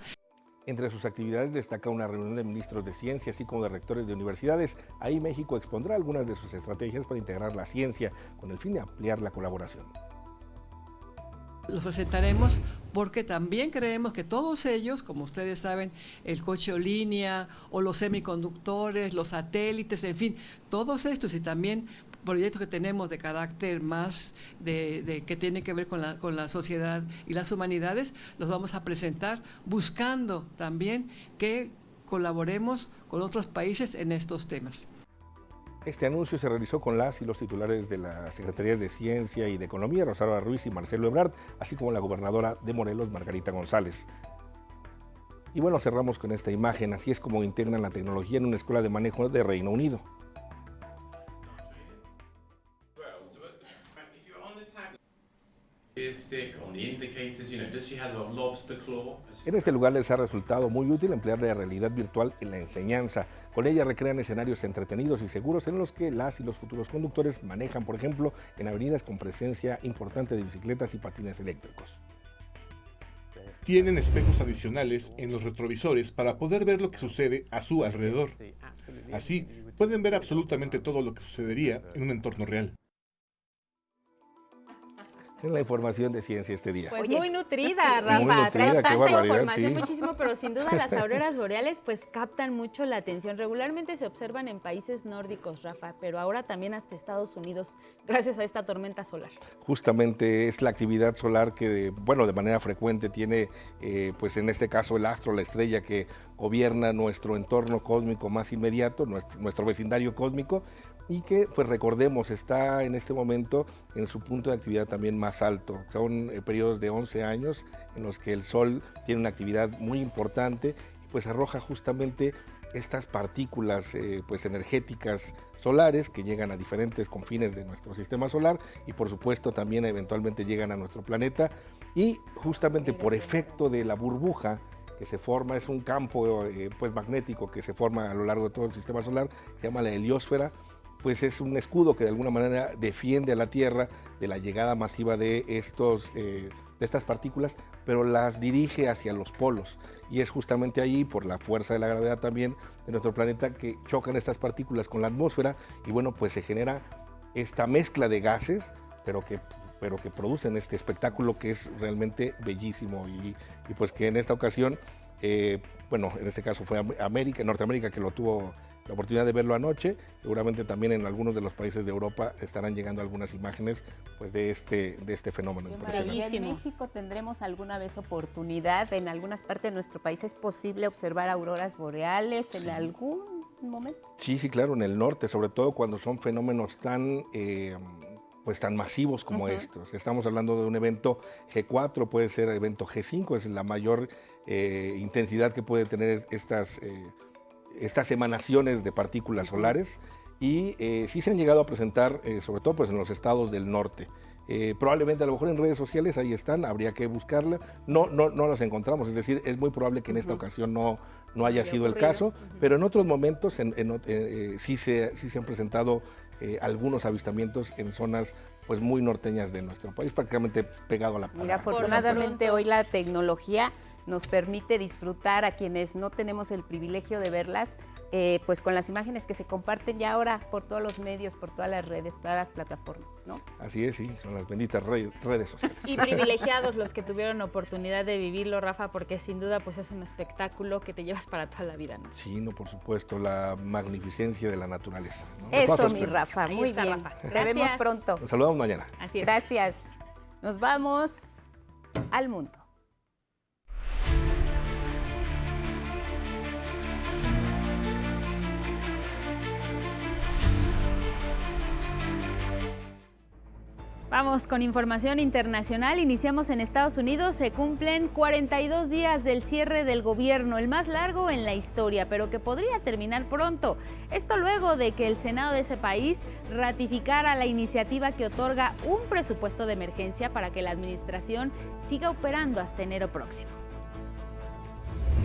Entre sus actividades destaca una reunión de ministros de ciencia, así como de rectores de universidades. Ahí México expondrá algunas de sus estrategias para integrar la ciencia, con el fin de ampliar la colaboración. Los presentaremos porque también creemos que todos ellos, como ustedes saben, el coche o línea o los semiconductores, los satélites, en fin, todos estos y también proyectos que tenemos de carácter más que tienen que ver con la sociedad y las humanidades, los vamos a presentar buscando también que colaboremos con otros países en estos temas. Este anuncio se realizó con las y los titulares de las Secretarías de Ciencia y de Economía, Rosario Ruiz y Marcelo Ebrard, así como la gobernadora de Morelos, Margarita González. Y bueno, cerramos con esta imagen. Así es como integran la tecnología en una escuela de manejo de Reino Unido. En este lugar les ha resultado muy útil emplear la realidad virtual en la enseñanza. Con ella recrean escenarios entretenidos y seguros en los que las y los futuros conductores manejan, por ejemplo, en avenidas con presencia importante de bicicletas y patines eléctricos. Tienen espejos adicionales en los retrovisores para poder ver lo que sucede a su alrededor. Así, pueden ver absolutamente todo lo que sucedería en un entorno real. en la información de ciencia este día. Pues muy nutrida, Rafa. Muy nutrida, Traes qué tanta barbaridad, información, sí. muchísimo, pero sin duda las auroras boreales pues captan mucho la atención. Regularmente se observan en países nórdicos, Rafa, pero ahora también hasta Estados Unidos, gracias a esta tormenta solar. Justamente es la actividad solar que, bueno, de manera frecuente tiene, pues en este caso el astro, la estrella que gobierna nuestro entorno cósmico más inmediato, nuestro vecindario cósmico, y que, pues recordemos, está en este momento en su punto de actividad también más alto. Son periodos de 11 años en los que el Sol tiene una actividad muy importante y pues arroja justamente estas partículas pues energéticas solares que llegan a diferentes confines de nuestro sistema solar y por supuesto también eventualmente llegan a nuestro planeta, y justamente por efecto de la burbuja que se forma, es un campo pues magnético que se forma a lo largo de todo el sistema solar, se llama la heliosfera, pues es un escudo que de alguna manera defiende a la Tierra de la llegada masiva de estas partículas, pero las dirige hacia los polos. Y es justamente ahí, por la fuerza de la gravedad también de nuestro planeta, que chocan estas partículas con la atmósfera y bueno, pues se genera esta mezcla de gases, pero que producen este espectáculo que es realmente bellísimo y pues que en esta ocasión, bueno, en este caso fue Norteamérica que lo tuvo la oportunidad de verlo anoche. Seguramente también en algunos de los países de Europa estarán llegando algunas imágenes pues de este fenómeno impresionante. ¿En México tendremos alguna vez oportunidad? ¿En algunas partes de nuestro país es posible observar auroras boreales en algún momento? Sí, claro, en el norte, sobre todo cuando son fenómenos tan masivos como estos. Estamos hablando de un evento G4, puede ser evento G5, es la mayor intensidad que puede tener estas emanaciones de partículas solares, y sí se han llegado a presentar, sobre todo pues en los estados del norte. Probablemente a lo mejor en redes sociales ahí están, habría que buscarla, no las encontramos, es decir, es muy probable que en esta ocasión no haya sido el caso, pero en otros momentos sí se han presentado algunos avistamientos en zonas pues muy norteñas de nuestro país, prácticamente pegado a la playa. Mira, afortunadamente hoy la tecnología nos permite disfrutar a quienes no tenemos el privilegio de verlas, pues con las imágenes que se comparten ya ahora por todos los medios, por todas las redes, todas las plataformas, ¿no? Así es, sí, son las benditas redes sociales. Y privilegiados los que tuvieron oportunidad de vivirlo, Rafa, porque sin duda pues es un espectáculo que te llevas para toda la vida, ¿no? Sí, por supuesto, la magnificencia de la naturaleza, ¿no? Eso, mi Rafa, muy está, bien. Rafa. Te vemos pronto. Nos saludamos mañana. Así es. Gracias. Nos vamos al mundo. Vamos con información internacional. Iniciamos en Estados Unidos. Se cumplen 42 días del cierre del gobierno, el más largo en la historia, pero que podría terminar pronto. Esto luego de que el Senado de ese país ratificara la iniciativa que otorga un presupuesto de emergencia para que la administración siga operando hasta enero próximo.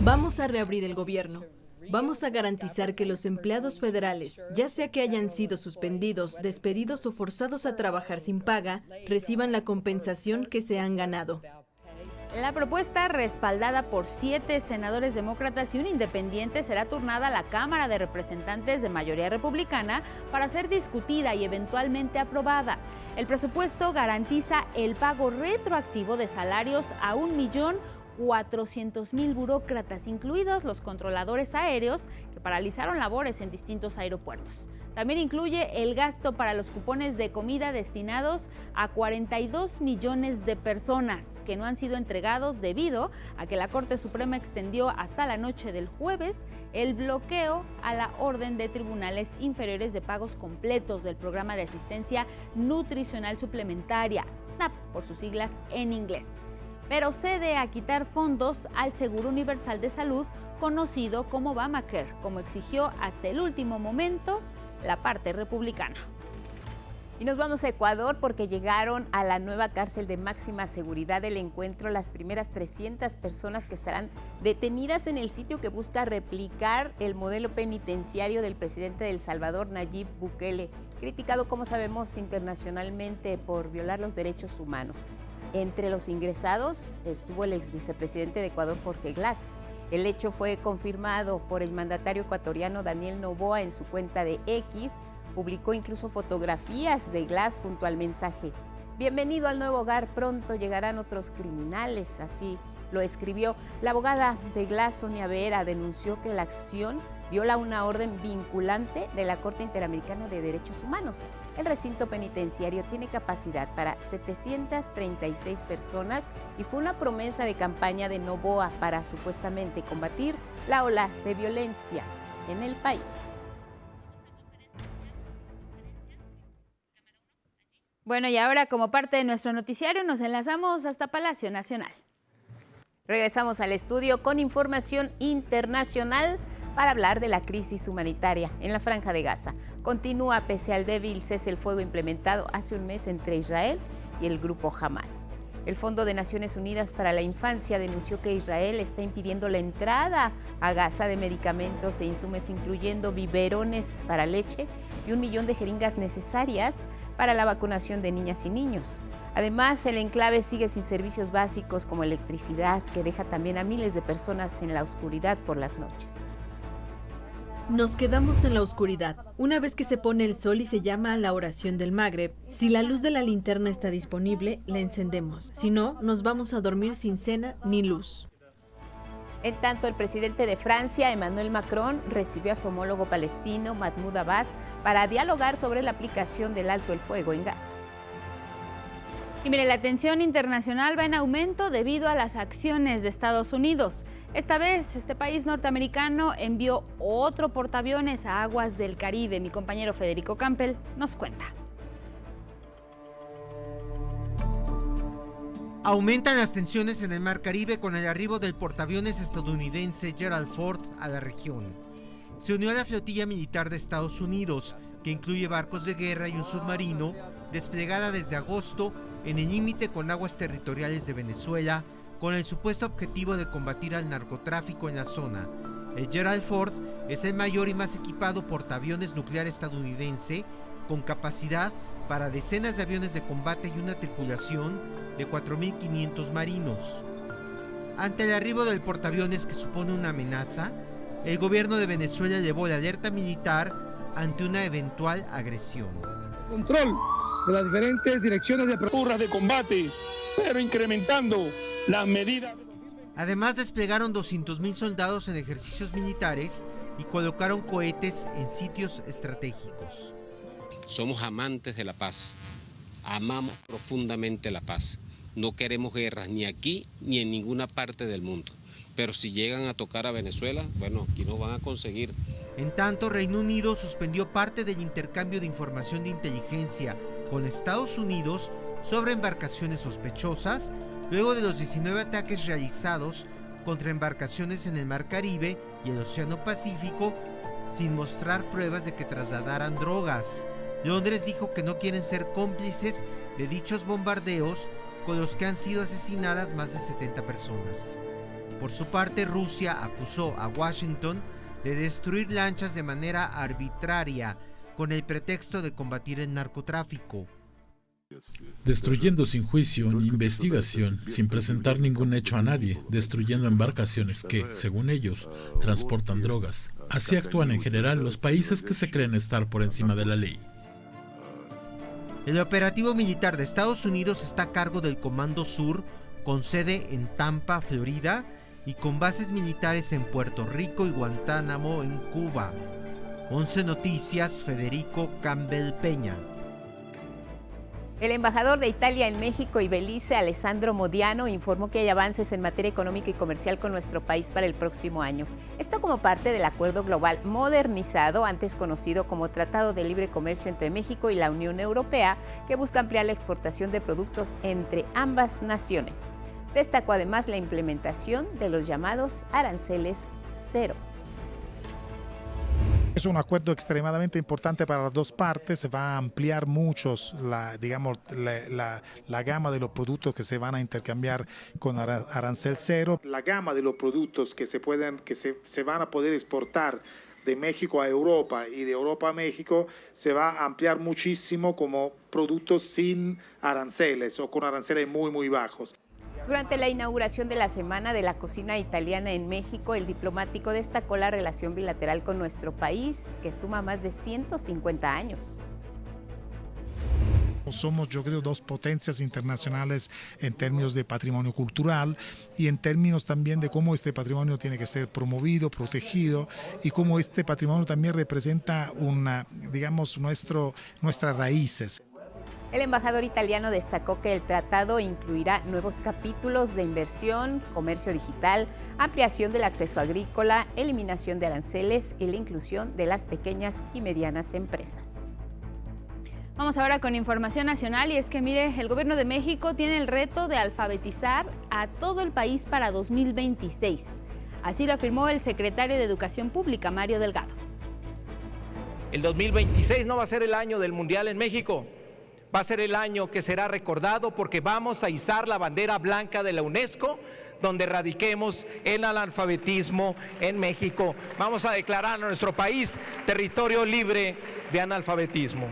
Vamos a reabrir el gobierno. Vamos a garantizar que los empleados federales, ya sea que hayan sido suspendidos, despedidos o forzados a trabajar sin paga, reciban la compensación que se han ganado. La propuesta, respaldada por 7 senadores demócratas y un independiente, será turnada a la Cámara de Representantes de mayoría republicana para ser discutida y eventualmente aprobada. El presupuesto garantiza el pago retroactivo de salarios a 1.400.000 burócratas, incluidos los controladores aéreos que paralizaron labores en distintos aeropuertos. También incluye el gasto para los cupones de comida destinados a 42 millones de personas que no han sido entregados debido a que la Corte Suprema extendió hasta la noche del jueves el bloqueo a la orden de tribunales inferiores de pagos completos del programa de asistencia nutricional suplementaria, SNAP por sus siglas en inglés, pero cede a quitar fondos al Seguro Universal de Salud, conocido como Obamacare, como exigió hasta el último momento la parte republicana. Y nos vamos a Ecuador porque llegaron a la nueva cárcel de máxima seguridad del encuentro las primeras 300 personas que estarán detenidas en el sitio que busca replicar el modelo penitenciario del presidente de El Salvador, Nayib Bukele, criticado, como sabemos, internacionalmente por violar los derechos humanos. Entre los ingresados estuvo el ex vicepresidente de Ecuador, Jorge Glass. El hecho fue confirmado por el mandatario ecuatoriano Daniel Noboa en su cuenta de X. Publicó incluso fotografías de Glass junto al mensaje: Bienvenido al nuevo hogar, pronto llegarán otros criminales, así lo escribió. La abogada de Glass, Sonia Vera, denunció que la acción viola una orden vinculante de la Corte Interamericana de Derechos Humanos. El recinto penitenciario tiene capacidad para 736 personas y fue una promesa de campaña de Noboa para supuestamente combatir la ola de violencia en el país. Bueno, y ahora como parte de nuestro noticiario nos enlazamos hasta Palacio Nacional. Regresamos al estudio con información internacional para hablar de la crisis humanitaria en la Franja de Gaza. Continúa pese al débil cese el fuego implementado hace un mes entre Israel y el grupo Hamas. El Fondo de Naciones Unidas para la Infancia denunció que Israel está impidiendo la entrada a Gaza de medicamentos e insumos, incluyendo biberones para leche y 1 millón de jeringas necesarias para la vacunación de niñas y niños. Además, el enclave sigue sin servicios básicos como electricidad, que deja también a miles de personas en la oscuridad por las noches. Nos quedamos en la oscuridad. Una vez que se pone el sol y se llama a la oración del Magreb, si la luz de la linterna está disponible, la encendemos. Si no, nos vamos a dormir sin cena ni luz. En tanto, el presidente de Francia, Emmanuel Macron, recibió a su homólogo palestino, Mahmoud Abbas, para dialogar sobre la aplicación del alto el fuego en Gaza. Y mire, la tensión internacional va en aumento debido a las acciones de Estados Unidos. Esta vez, este país norteamericano envió otro portaaviones a aguas del Caribe. Mi compañero Federico Campbell nos cuenta. Aumentan las tensiones en el Mar Caribe con el arribo del portaaviones estadounidense Gerald Ford a la región. Se unió a la flotilla militar de Estados Unidos, que incluye barcos de guerra y un submarino, desplegada desde agosto en el límite con aguas territoriales de Venezuela, con el supuesto objetivo de combatir al narcotráfico en la zona. El Gerald Ford es el mayor y más equipado portaaviones nuclear estadounidense, con capacidad para decenas de aviones de combate y una tripulación de 4.500 marinos. Ante el arribo del portaaviones, que supone una amenaza, el gobierno de Venezuela elevó la alerta militar ante una eventual agresión. Control de las diferentes direcciones de turras de combate, pero incrementando las medidas. Además, desplegaron 200.000 soldados en ejercicios militares y colocaron cohetes en sitios estratégicos. Somos amantes de la paz, amamos profundamente la paz. No queremos guerras ni aquí ni en ninguna parte del mundo. Pero si llegan a tocar a Venezuela, bueno, aquí no van a conseguir. En tanto, Reino Unido suspendió parte del intercambio de información de inteligencia con Estados Unidos sobre embarcaciones sospechosas, luego de los 19 ataques realizados contra embarcaciones en el Mar Caribe y el Océano Pacífico, sin mostrar pruebas de que trasladaran drogas. Londres dijo que no quieren ser cómplices de dichos bombardeos, con los que han sido asesinadas más de 70 personas. Por su parte, Rusia acusó a Washington de destruir lanchas de manera arbitraria con el pretexto de combatir el narcotráfico. Destruyendo sin juicio ni investigación, sin presentar ningún hecho a nadie, destruyendo embarcaciones que, según ellos, transportan drogas. Así actúan en general los países que se creen estar por encima de la ley. El operativo militar de Estados Unidos está a cargo del Comando Sur, con sede en Tampa, Florida, y con bases militares en Puerto Rico y Guantánamo, en Cuba. 11 Noticias, Federico Campbell Peña. El embajador de Italia en México y Belice, Alessandro Modiano, informó que hay avances en materia económica y comercial con nuestro país para el próximo año. Esto como parte del acuerdo global modernizado, antes conocido como Tratado de Libre Comercio entre México y la Unión Europea, que busca ampliar la exportación de productos entre ambas naciones. Destacó además la implementación de los llamados aranceles cero. Es un acuerdo extremadamente importante para las dos partes. Se va a ampliar mucho la gama de los productos que se van a intercambiar con arancel cero. La gama de los productos que se van a poder exportar de México a Europa y de Europa a México se va a ampliar muchísimo como productos sin aranceles o con aranceles muy, muy bajos. Durante la inauguración de la Semana de la Cocina Italiana en México, el diplomático destacó la relación bilateral con nuestro país, que suma más de 150 años. somos, yo creo, dos potencias internacionales en términos de patrimonio cultural y en términos también de cómo este patrimonio tiene que ser promovido, protegido y cómo este patrimonio también representa nuestras raíces. El embajador italiano destacó que el tratado incluirá nuevos capítulos de inversión, comercio digital, ampliación del acceso agrícola, eliminación de aranceles y la inclusión de las pequeñas y medianas empresas. Vamos ahora con información nacional y es que mire, el gobierno de México tiene el reto de alfabetizar a todo el país para 2026. Así lo afirmó el secretario de Educación Pública, Mario Delgado. El 2026 no va a ser el año del Mundial en México. Va a ser el año que será recordado porque vamos a izar la bandera blanca de la UNESCO, donde erradiquemos el analfabetismo en México. Vamos a declarar a nuestro país territorio libre de analfabetismo.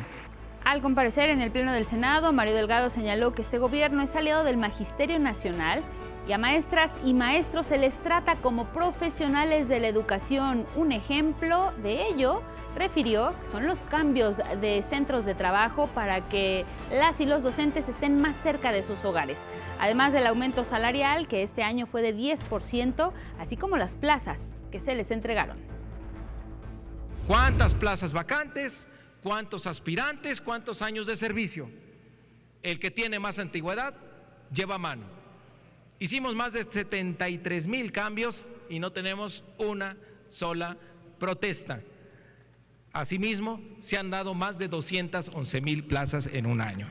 Al comparecer en el Pleno del Senado, Mario Delgado señaló que este gobierno es aliado del Magisterio Nacional y a maestras y maestros se les trata como profesionales de la educación. Un ejemplo de ello, refirió, son los cambios de centros de trabajo para que las y los docentes estén más cerca de sus hogares. Además del aumento salarial, que este año fue de 10%, así como las plazas que se les entregaron. ¿Cuántas plazas vacantes? ¿Cuántos aspirantes? ¿Cuántos años de servicio? El que tiene más antigüedad lleva mano. Hicimos más de 73,000 cambios y no tenemos una sola protesta. Asimismo, se han dado más de 211,000 plazas en un año.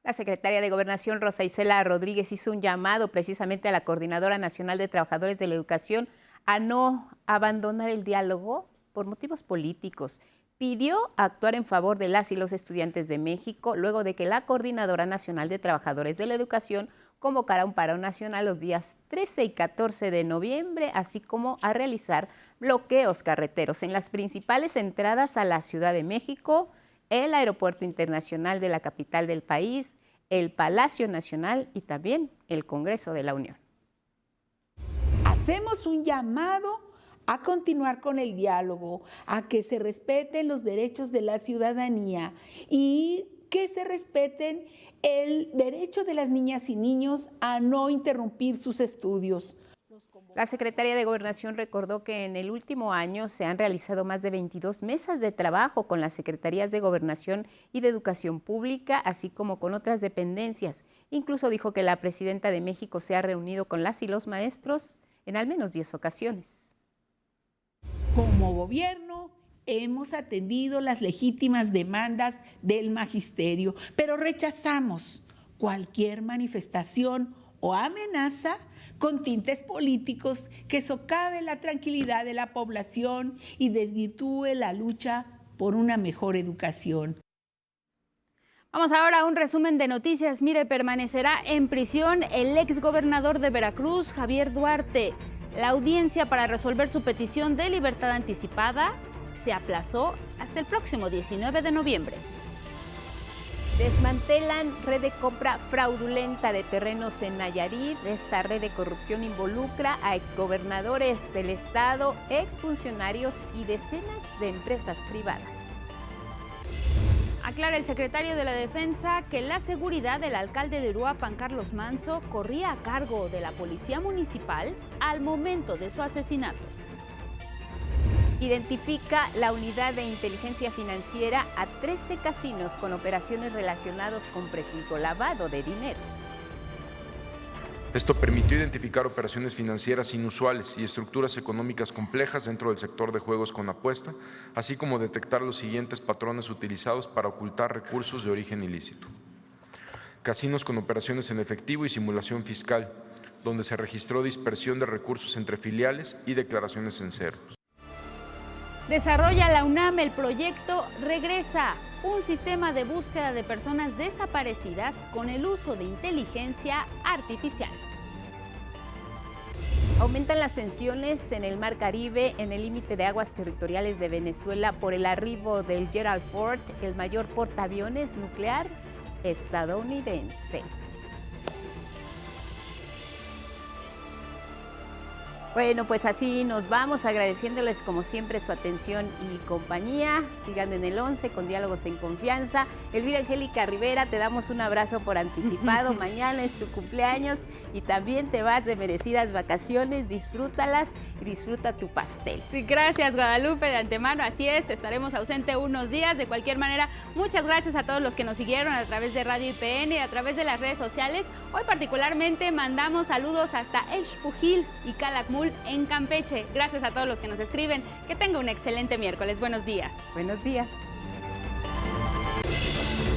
La secretaria de Gobernación, Rosa Isela Rodríguez, hizo un llamado precisamente a la Coordinadora Nacional de Trabajadores de la Educación a no abandonar el diálogo por motivos políticos. Pidió actuar en favor de las y los estudiantes de México luego de que la Coordinadora Nacional de Trabajadores de la Educación convocará un paro nacional los días 13 y 14 de noviembre, así como a realizar bloqueos carreteros en las principales entradas a la Ciudad de México, el Aeropuerto Internacional de la capital del país, el Palacio Nacional y también el Congreso de la Unión. Hacemos un llamado a continuar con el diálogo, a que se respeten los derechos de la ciudadanía y que se respeten el derecho de las niñas y niños a no interrumpir sus estudios. La Secretaría de Gobernación recordó que en el último año se han realizado más de 22 mesas de trabajo con las Secretarías de Gobernación y de Educación Pública, así como con otras dependencias. Incluso dijo que la presidenta de México se ha reunido con las y los maestros en al menos 10 ocasiones. Como gobierno hemos atendido las legítimas demandas del magisterio, pero rechazamos cualquier manifestación o amenaza con tintes políticos que socave la tranquilidad de la población y desvirtúe la lucha por una mejor educación. Vamos ahora a un resumen de noticias. Mire, permanecerá en prisión el exgobernador de Veracruz, Javier Duarte. La audiencia para resolver su petición de libertad anticipada se aplazó hasta el próximo 19 de noviembre. Desmantelan red de compra fraudulenta de terrenos en Nayarit. Esta red de corrupción involucra a exgobernadores del estado, exfuncionarios y decenas de empresas privadas. Aclara el secretario de la Defensa que la seguridad del alcalde de Uruapan, Carlos Manso, corría a cargo de la policía municipal al momento de su asesinato. Identifica la unidad de inteligencia financiera a 13 casinos con operaciones relacionadas con presunto lavado de dinero. Esto permitió identificar operaciones financieras inusuales y estructuras económicas complejas dentro del sector de juegos con apuesta, así como detectar los siguientes patrones utilizados para ocultar recursos de origen ilícito. Casinos con operaciones en efectivo y simulación fiscal, donde se registró dispersión de recursos entre filiales y declaraciones en cero. Desarrolla la UNAM el proyecto Regresa, un sistema de búsqueda de personas desaparecidas con el uso de inteligencia artificial. Aumentan las tensiones en el Mar Caribe, en el límite de aguas territoriales de Venezuela por el arribo del Gerald Ford, el mayor portaaviones nuclear estadounidense. Bueno, pues así nos vamos, agradeciéndoles como siempre su atención y compañía. Sigan en el 11 con Diálogos en Confianza. Elvira Angélica Rivera, te damos un abrazo por anticipado. Mañana es tu cumpleaños y también te vas de merecidas vacaciones. Disfrútalas y disfruta tu pastel. Sí, gracias, Guadalupe, de antemano. Así es, estaremos ausente unos días. De cualquier manera, muchas gracias a todos los que nos siguieron a través de Radio IPN y a través de las redes sociales. Hoy particularmente mandamos saludos hasta Xpujil y Calakmul en Campeche. Gracias a todos los que nos escriben. Que tenga un excelente miércoles. Buenos días. Buenos días.